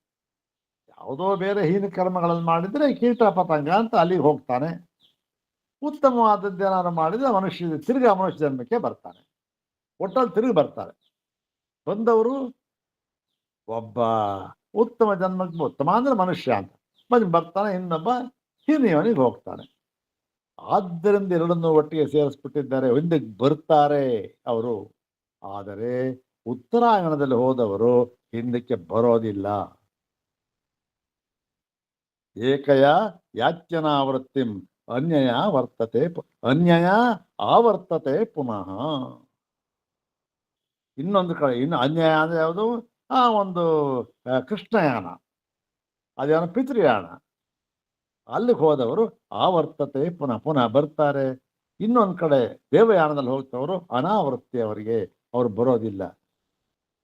ಯಾವುದೋ ಬೇರೆ ಹೀನ ಕರ್ಮಗಳನ್ನು ಮಾಡಿದರೆ ಕೀಟ ಪತಂಗ ಅಂತ ಅಲ್ಲಿಗೆ ಹೋಗ್ತಾನೆ. ಉತ್ತಮವಾದದ್ದೇನಾದ್ರು ಮಾಡಿದರೆ ತಿರುಗಿ ಮನುಷ್ಯ ಜನ್ಮಕ್ಕೆ ಬರ್ತಾನೆ. ಒಟ್ಟಲ್ಲಿ ತಿರುಗಿ ಬರ್ತಾರೆ. ಬಂದವರು ಒಬ್ಬ ಉತ್ತಮ ಜನ್ಮಕ್ಕೆ, ಉತ್ತಮ ಅಂದ್ರೆ ಮನುಷ್ಯ ಅಂತ ಬರ್ತಾನೆ, ಇನ್ನೊಬ್ಬ ಹೀನಿಯವನಿಗೆ ಹೋಗ್ತಾನೆ. ಆದ್ದರಿಂದ ಎರಡನ್ನೂ ಒಟ್ಟಿಗೆ ಸೇರಿಸ್ಬಿಟ್ಟಿದ್ದಾರೆ. ಒಂದಿಗೆ ಬರ್ತಾರೆ ಅವರು, ಆದರೆ ಉತ್ತರಾಯಣದಲ್ಲಿ ಹೋದವರು ಹಿಂದಕ್ಕೆ ಬರೋದಿಲ್ಲ. ಏಕಯ ಯಾಚ್ಯನಾವೃತ್ತಿಂ ಅನ್ಯಯ ಆವರ್ತತೆ ಪುನಃ. ಇನ್ನೊಂದು ಕಡೆ ಇನ್ನು ಅನ್ಯಾಯ ಅಂದ್ರೆ ಯಾವುದು? ಆ ಒಂದು ಕೃಷ್ಣಯಾನ, ಅದೇನೋ ಪಿತೃಯಾನ, ಅಲ್ಲಿಗೆ ಹೋದವರು ಆವರ್ತತೆ ಪುನಃ ಬರ್ತಾರೆ. ಇನ್ನೊಂದು ಕಡೆ ದೇವಯಾನದಲ್ಲಿ ಹೋಗ್ತವರು ಅನಾವೃತ್ತಿ, ಅವರಿಗೆ ಅವ್ರು ಬರೋದಿಲ್ಲ.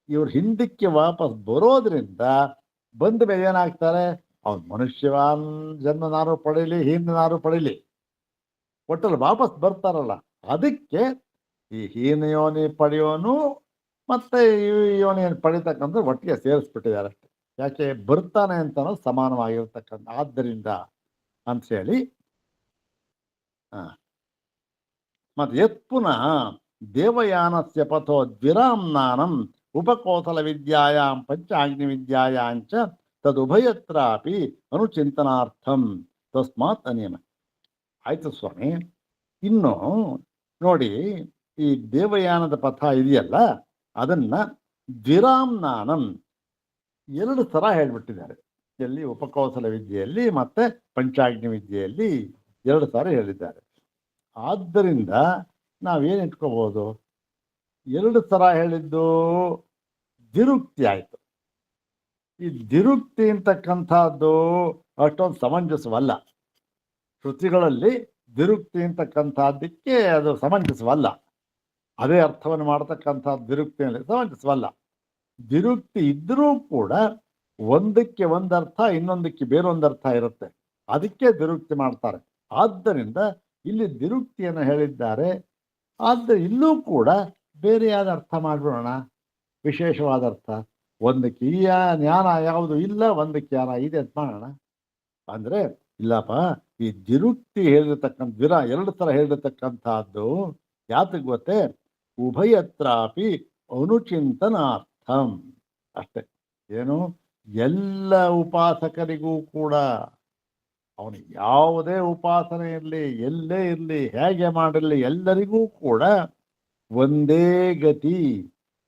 ಇವ್ರು ಹಿಂದಕ್ಕೆ ವಾಪಸ್ ಬರೋದ್ರಿಂದ ಬಂದ ಮೇಲೆ ಏನಾಗ್ತಾರೆ? ಅವ್ನು ಮನುಷ್ಯವಾನ್ ಜನ್ಮನಾರು ಪಡೀಲಿ, ಹೀನಾರು ಪಡೀಲಿ, ಒಟ್ಟಲ್ಲಿ ವಾಪಸ್ ಬರ್ತಾರಲ್ಲ. ಅದಕ್ಕೆ ಈ ಹೀನ ಯೋನಿ ಪಡೆಯೋನು ಮತ್ತೆ ಈ ಯೋನಿಯನ್ನು ಪಡಿತಕ್ಕಂಥ ಒಟ್ಟಿಗೆ ಸೇರಿಸ್ಬಿಟ್ಟಿದ್ದಾರೆ ಅಷ್ಟೆ. ಯಾಕೆ? ಬರ್ತಾನೆ ಅಂತನೋ ಸಮಾನವಾಗಿರ್ತಕ್ಕಂಥ. ಆದ್ದರಿಂದ ಅಂತ ಹೇಳಿ ಮತ್ತೆ ಯತ್ ಪುನಃ ದೇವಯಾನಸ್ಯ ಪಥೋ ದ್ವಿರಾಮ್ನಾನಂ ಉಪಕೋಸಲ ವಿದ್ಯಾಯಾಂ ಪಂಚಾಗ್ನಿ ವಿದ್ಯಾಯಾಂಚ ತದುಭಯತ್ರಾಪಿ ಅನುಚಿಂತನಾರ್ಥಂ ತಸ್ಮಾತ್ ಅನಿಯಮ. ಆಯ್ತು ಸ್ವಾಮಿ. ಇನ್ನು ನೋಡಿ, ಈ ದೇವಯಾನದ ಪಥ ಇದೆಯಲ್ಲ, ಅದನ್ನ ದ್ವಿರಾಮ್ನಾನಂ ಎರಡು ಥರ ಹೇಳ್ಬಿಟ್ಟಿದ್ದಾರೆ. ಎಲ್ಲಿ? ಉಪಕೌಶಲ ವಿದ್ಯೆಯಲ್ಲಿ ಮತ್ತೆ ಪಂಚಾಗ್ನಿ ವಿದ್ಯೆಯಲ್ಲಿ ಎರಡು ಸಾರಿ ಹೇಳಿದ್ದಾರೆ. ಆದ್ದರಿಂದ ನಾವೇನು ಇಟ್ಕೋಬಹುದು? ಎರಡು ಥರ ಹೇಳಿದ್ದು ದಿರುಕ್ತಿ ಆಯಿತು. ಈ ದಿರುಕ್ತಿ ಅಂತಕ್ಕಂಥದ್ದು ಅಷ್ಟೊಂದು ಸಮಂಜಸವಲ್ಲ. ಶ್ರುತಿಗಳಲ್ಲಿ ದಿರುಕ್ತಿ ಅಂತಕ್ಕಂಥದ್ದಕ್ಕೆ ಅದು ಸಮಂಜಸವಲ್ಲ. ಅದೇ ಅರ್ಥವನ್ನು ಮಾಡತಕ್ಕಂಥದ್ದು ದಿರುಕ್ತಿಯಲ್ಲಿ ಸಮಂಜಸವಲ್ಲ. ದಿರುಕ್ತಿ ಇದ್ದರೂ ಕೂಡ ಒಂದಕ್ಕೆ ಒಂದರ್ಥ, ಇನ್ನೊಂದಕ್ಕೆ ಬೇರೊಂದು ಅರ್ಥ ಇರುತ್ತೆ. ಅದಕ್ಕೆ ದಿರುಕ್ತಿ ಮಾಡ್ತಾರೆ. ಆದ್ದರಿಂದ ಇಲ್ಲಿ ದಿರುಕ್ತಿಯನ್ನು ಹೇಳಿದ್ದಾರೆ. ಆದರೆ ಇಲ್ಲೂ ಕೂಡ ಬೇರೆಯಾದ ಅರ್ಥ ಮಾಡಿಬಿಡೋಣ, ವಿಶೇಷವಾದ ಅರ್ಥ. ಒಂದಕ್ಕೆ ಈ ಜ್ಞಾನ ಯಾವುದು ಇಲ್ಲ, ಒಂದಕ್ಕೆ ಜ್ಞಾನ ಇದೆ ಅಂತ ಮಾಡೋಣ. ಅಂದರೆ ಇಲ್ಲಪ್ಪ, ಈ ದಿರುಕ್ತಿ ಹೇಳಿರ್ತಕ್ಕಂಥ ಎರಡು ಥರ ಹೇಳಿರ್ತಕ್ಕಂಥದ್ದು ಯಾತಕ್ಕೆ ಗೊತ್ತೇ? ಉಭಯತ್ರಾಪಿ ಅನುಚಿಂತನಾರ್ಥಂ ಅಷ್ಟೆ. ಏನು? ಎಲ್ಲ ಉಪಾಸಕರಿಗೂ ಕೂಡ, ಅವನು ಯಾವುದೇ ಉಪಾಸನೆ ಇರಲಿ, ಎಲ್ಲೇ ಇರಲಿ, ಹೇಗೆ ಮಾಡಿರಲಿ, ಎಲ್ಲರಿಗೂ ಕೂಡ ಒಂದೇ ಗತಿ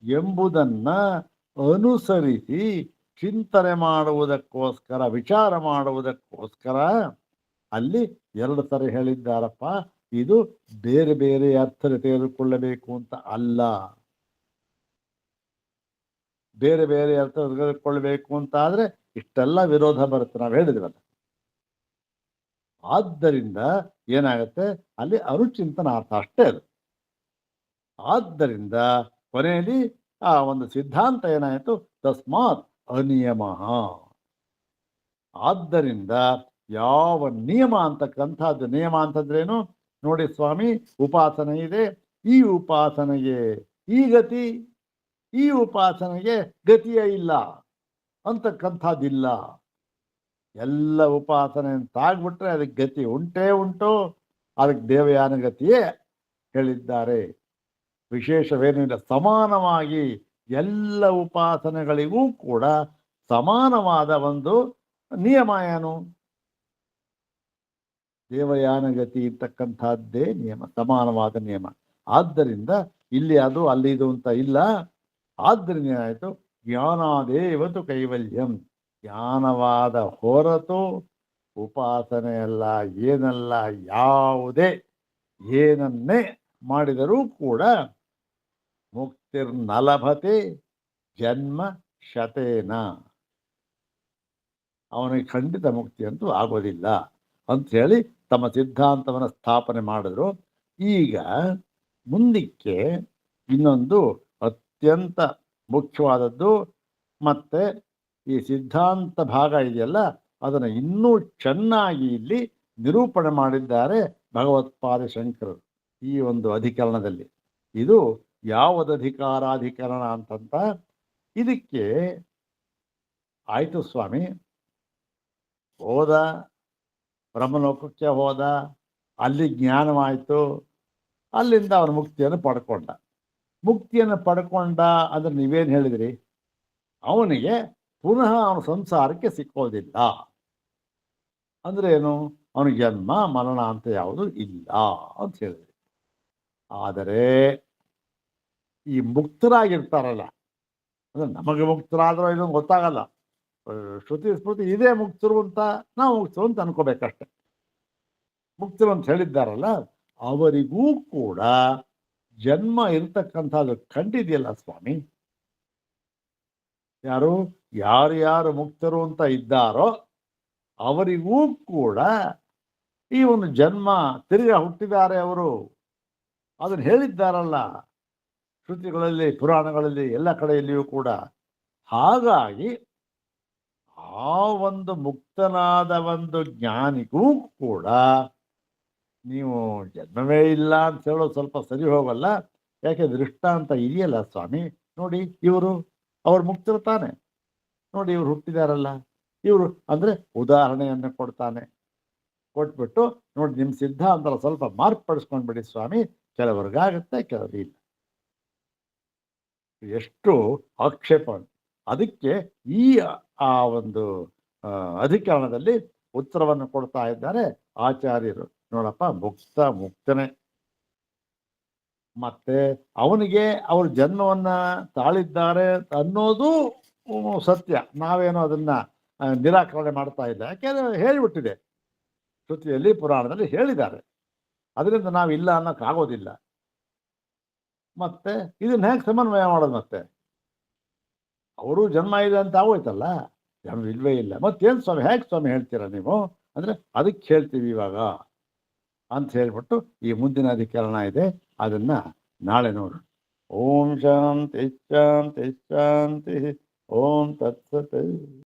ಎಂಬುದನ್ನ ಅನುಸರಿಸಿ ಚಿಂತನೆ ಮಾಡುವುದಕ್ಕೋಸ್ಕರ, ವಿಚಾರ ಮಾಡುವುದಕ್ಕೋಸ್ಕರ ಅಲ್ಲಿ ಎರಡು ಥರ ಹೇಳಿದ್ದಾರಪ್ಪ. ಇದು ಬೇರೆ ಬೇರೆ ಅರ್ಥ ತೆಗೆದುಕೊಳ್ಳಬೇಕು ಅಂತ ಅಲ್ಲ. ಬೇರೆ ಬೇರೆ ಅರ್ಥ ತೆಗೆದುಕೊಳ್ಳಬೇಕು ಅಂತ ಆದ್ರೆ ಇಷ್ಟೆಲ್ಲ ವಿರೋಧ ಬರುತ್ತೆ, ನಾವು ಹೇಳಿದ್ವಲ್ಲ. ಆದ್ದರಿಂದ ಏನಾಗುತ್ತೆ? ಅಲ್ಲಿ ಅನುಚಿಂತನಾರ್ಥ ಅಷ್ಟೇ ಅದು. ಆದ್ದರಿಂದ ಕೊನೆಯಲ್ಲಿ ಆ ಒಂದು ಸಿದ್ಧಾಂತ ಏನಾಯಿತು, ತಸ್ಮಾತ್ ಅನಿಯಮ. ಆದ್ದರಿಂದ ಯಾವ ನಿಯಮ ಅಂತಕ್ಕಂಥದ್ದು, ನಿಯಮ ಅಂತಂದ್ರೇನು ನೋಡಿ ಸ್ವಾಮಿ, ಉಪಾಸನೆ ಇದೆ, ಈ ಉಪಾಸನೆಗೆ ಈ ಗತಿ, ಈ ಉಪಾಸನೆಗೆ ಗತಿಯೇ ಇಲ್ಲ ಅಂತಕ್ಕಂಥದ್ದಿಲ್ಲ. ಎಲ್ಲ ಉಪಾಸನೆ ತಾಗ್ಬಿಟ್ರೆ ಅದಕ್ಕೆ ಗತಿ ಉಂಟೇ ಉಂಟು, ಅದಕ್ಕೆ ದೇವಯಾನ ಗತಿಯೇ ಹೇಳಿದ್ದಾರೆ. ವಿಶೇಷವೇನಿಲ್ಲ, ಸಮಾನವಾಗಿ ಎಲ್ಲ ಉಪಾಸನೆಗಳಿಗೂ ಕೂಡ ಸಮಾನವಾದ ಒಂದು ನಿಯಮ ಏನು, ದೇವಯಾನಗತಿ ಇರ್ತಕ್ಕಂಥದ್ದೇ ನಿಯಮ, ಸಮಾನವಾದ ನಿಯಮ. ಆದ್ದರಿಂದ ಇಲ್ಲಿ ಅದು ಅಲ್ಲಿ ಇದು ಅಂತ ಇಲ್ಲ. ಆದ್ದರಿಂದ ಏನಾಯಿತು, ಜ್ಞಾನಾದೇವತು ಕೈವಲ್ಯಂ, ಜ್ಞಾನವಾದ ಹೊರತು ಉಪಾಸನೆಯಲ್ಲ, ಏನಲ್ಲ, ಯಾವುದೇ ಏನನ್ನೇ ಮಾಡಿದರೂ ಕೂಡ ಮುಕ್ತಿರ್ನಲಭತೆ ಜನ್ಮ ಶತೇನ, ಅವನಿಗೆ ಖಂಡಿತ ಮುಕ್ತಿ ಅಂತೂ ಆಗೋದಿಲ್ಲ ಅಂಥೇಳಿ ತಮ್ಮ ಸಿದ್ಧಾಂತವನ್ನು ಸ್ಥಾಪನೆ ಮಾಡಿದ್ರು. ಈಗ ಮುಂದಕ್ಕೆ ಇನ್ನೊಂದು ಅತ್ಯಂತ ಮುಖ್ಯವಾದದ್ದು, ಮತ್ತು ಈ ಸಿದ್ಧಾಂತ ಭಾಗ ಇದೆಯಲ್ಲ ಅದನ್ನು ಇನ್ನೂ ಚೆನ್ನಾಗಿ ಇಲ್ಲಿ ನಿರೂಪಣೆ ಮಾಡಿದ್ದಾರೆ ಭಗವತ್ಪಾದ ಶಂಕರರು ಈ ಒಂದು ಅಧಿಕರಣದಲ್ಲಿ. ಇದು ಯಾವುದು ಅಧಿಕಾರಾಧಿಕರಣ ಅಂತಂತ, ಇದಕ್ಕೆ ಆಯಿತು ಸ್ವಾಮಿ, ಹೋದ ಬ್ರಹ್ಮಲೋಕಕ್ಕೆ ಹೋದ, ಅಲ್ಲಿ ಜ್ಞಾನವಾಯಿತು, ಅಲ್ಲಿಂದ ಅವನು ಮುಕ್ತಿಯನ್ನು ಪಡ್ಕೊಂಡ. ಮುಕ್ತಿಯನ್ನು ಪಡ್ಕೊಂಡ ಅಂದರೆ ನೀವೇನು ಹೇಳಿದ್ರಿ, ಅವನಿಗೆ ಪುನಃ ಅವನ ಸಂಸಾರಕ್ಕೆ ಸಿಕ್ಕೋದಿಲ್ಲ. ಅಂದರೆ ಏನು, ಅವನಿಗೆ ಜನ್ಮ ಮರಣ ಅಂತ ಯಾವುದು ಇಲ್ಲ ಅಂತ ಹೇಳಿದ್ರಿ. ಆದರೆ ಈ ಮುಕ್ತರಾಗಿರ್ತಾರಲ್ಲ, ಅಂದರೆ ನಮಗೆ ಮುಕ್ತರಾದರೂ ಇದೊಂದು ಗೊತ್ತಾಗಲ್ಲ, ಶ್ರುತಿ ಸ್ಮೃತಿ ಇದೇ ಮುಕ್ತರು ಅಂತ ನಾವು ಮುಕ್ತರು ಅಂತ ಅನ್ಕೋಬೇಕಷ್ಟೆ. ಮುಕ್ತರು ಅಂತ ಹೇಳಿದ್ದಾರಲ್ಲ, ಅವರಿಗೂ ಕೂಡ ಜನ್ಮ ಇರ್ತಕ್ಕಂಥದ್ದು ಕಂಡಿದೆಯಲ್ಲ ಸ್ವಾಮಿ. ಯಾರು ಮುಕ್ತರು ಅಂತ ಇದ್ದಾರೋ ಅವರಿಗೂ ಕೂಡ ಈ ಒಂದು ಜನ್ಮ ತಿರುಗಾ ಹುಟ್ಟಿದ್ದಾರೆ ಅವರು, ಅದನ್ನು ಹೇಳಿದ್ದಾರಲ್ಲ ಶ್ರುತಿಗಳಲ್ಲಿ, ಪುರಾಣಗಳಲ್ಲಿ, ಎಲ್ಲ ಕಡೆಯಲ್ಲಿಯೂ ಕೂಡ. ಹಾಗಾಗಿ ಆ ಒಂದು ಮುಕ್ತನಾದ ಒಂದು ಜ್ಞಾನಿಗೂ ಕೂಡ ನೀವು ಜನ್ಮವೇ ಇಲ್ಲ ಅಂತ ಹೇಳೋದು ಸ್ವಲ್ಪ ಸರಿ ಹೋಗಲ್ಲ. ಯಾಕೆ, ದೃಷ್ಟಾಂತ ಇದೆಯಲ್ಲ ಸ್ವಾಮಿ. ನೋಡಿ, ಅವ್ರು ಮುಕ್ತರು ತಾನೆ, ನೋಡಿ ಇವ್ರು ಹುಟ್ಟಿದಾರಲ್ಲ, ಇವರು ಅಂದರೆ ಉದಾಹರಣೆಯನ್ನು ಕೊಡ್ತಾನೆ. ಕೊಟ್ಬಿಟ್ಟು ನೋಡಿ, ನಿಮ್ಮ ಸಿದ್ಧಾಂತ ಸ್ವಲ್ಪ ಮಾರ್ಪಡಿಸ್ಕೊಂಡ್ಬಿಡಿ ಸ್ವಾಮಿ, ಕೆಲವ್ರಿಗಾಗತ್ತೆ, ಕೆಲವರಿಲ್ಲ. ಎಷ್ಟು ಆಕ್ಷೇಪ. ಅದಕ್ಕೆ ಈ ಆ ಒಂದು ಅಧಿಕರಣದಲ್ಲಿ ಉತ್ತರವನ್ನು ಕೊಡ್ತಾ ಇದ್ದಾರೆ ಆಚಾರ್ಯರು. ನೋಡಪ್ಪ, ಮುಕ್ತನೇ, ಮತ್ತೆ ಅವನಿಗೆ ಅವರು ಜನ್ಮವನ್ನ ತಾಳಿದ್ದಾರೆ ಅನ್ನೋದು ಸತ್ಯ. ನಾವೇನೋ ಅದನ್ನ ನಿರಾಕರಣೆ ಮಾಡ್ತಾ ಇಲ್ಲ, ಯಾಕೆಂದ್ರೆ ಹೇಳಿಬಿಟ್ಟಿದೆ, ಶ್ರುತಿಯಲ್ಲಿ ಪುರಾಣದಲ್ಲಿ ಹೇಳಿದ್ದಾರೆ. ಅದರಿಂದ ನಾವು ಇಲ್ಲ ಅನ್ನೋಕ್ಕಾಗೋದಿಲ್ಲ. ಮತ್ತೆ ಇದನ್ನ ಹೇಗೆ ಸಮನ್ವಯ ಮಾಡೋದು? ಮತ್ತೆ ಅವರು ಜನ್ಮ ಇದೆ ಅಂತ ಆಗೋಯ್ತಲ್ಲ, ಜನ್ಮ ಇಲ್ವೇ ಇಲ್ಲ, ಮತ್ತೇನು ಸ್ವಾಮಿ, ಹೇಗೆ ಸ್ವಾಮಿ ಹೇಳ್ತೀರಾ ನೀವು ಅಂದರೆ ಅದಕ್ಕೆ ಹೇಳ್ತೀವಿ ಇವಾಗ ಅಂತ ಹೇಳ್ಬಿಟ್ಟು ಈ ಮುಂದಿನ ಅಧಿಕರಣ ಇದೆ, ಅದನ್ನು ನಾಳೆ ನೋಡು. ಓಂ ಶಾಂತಿ ಶಾಂತಿ ಶಾಂತಿ. ಓಂ ತತ್ಸತ್.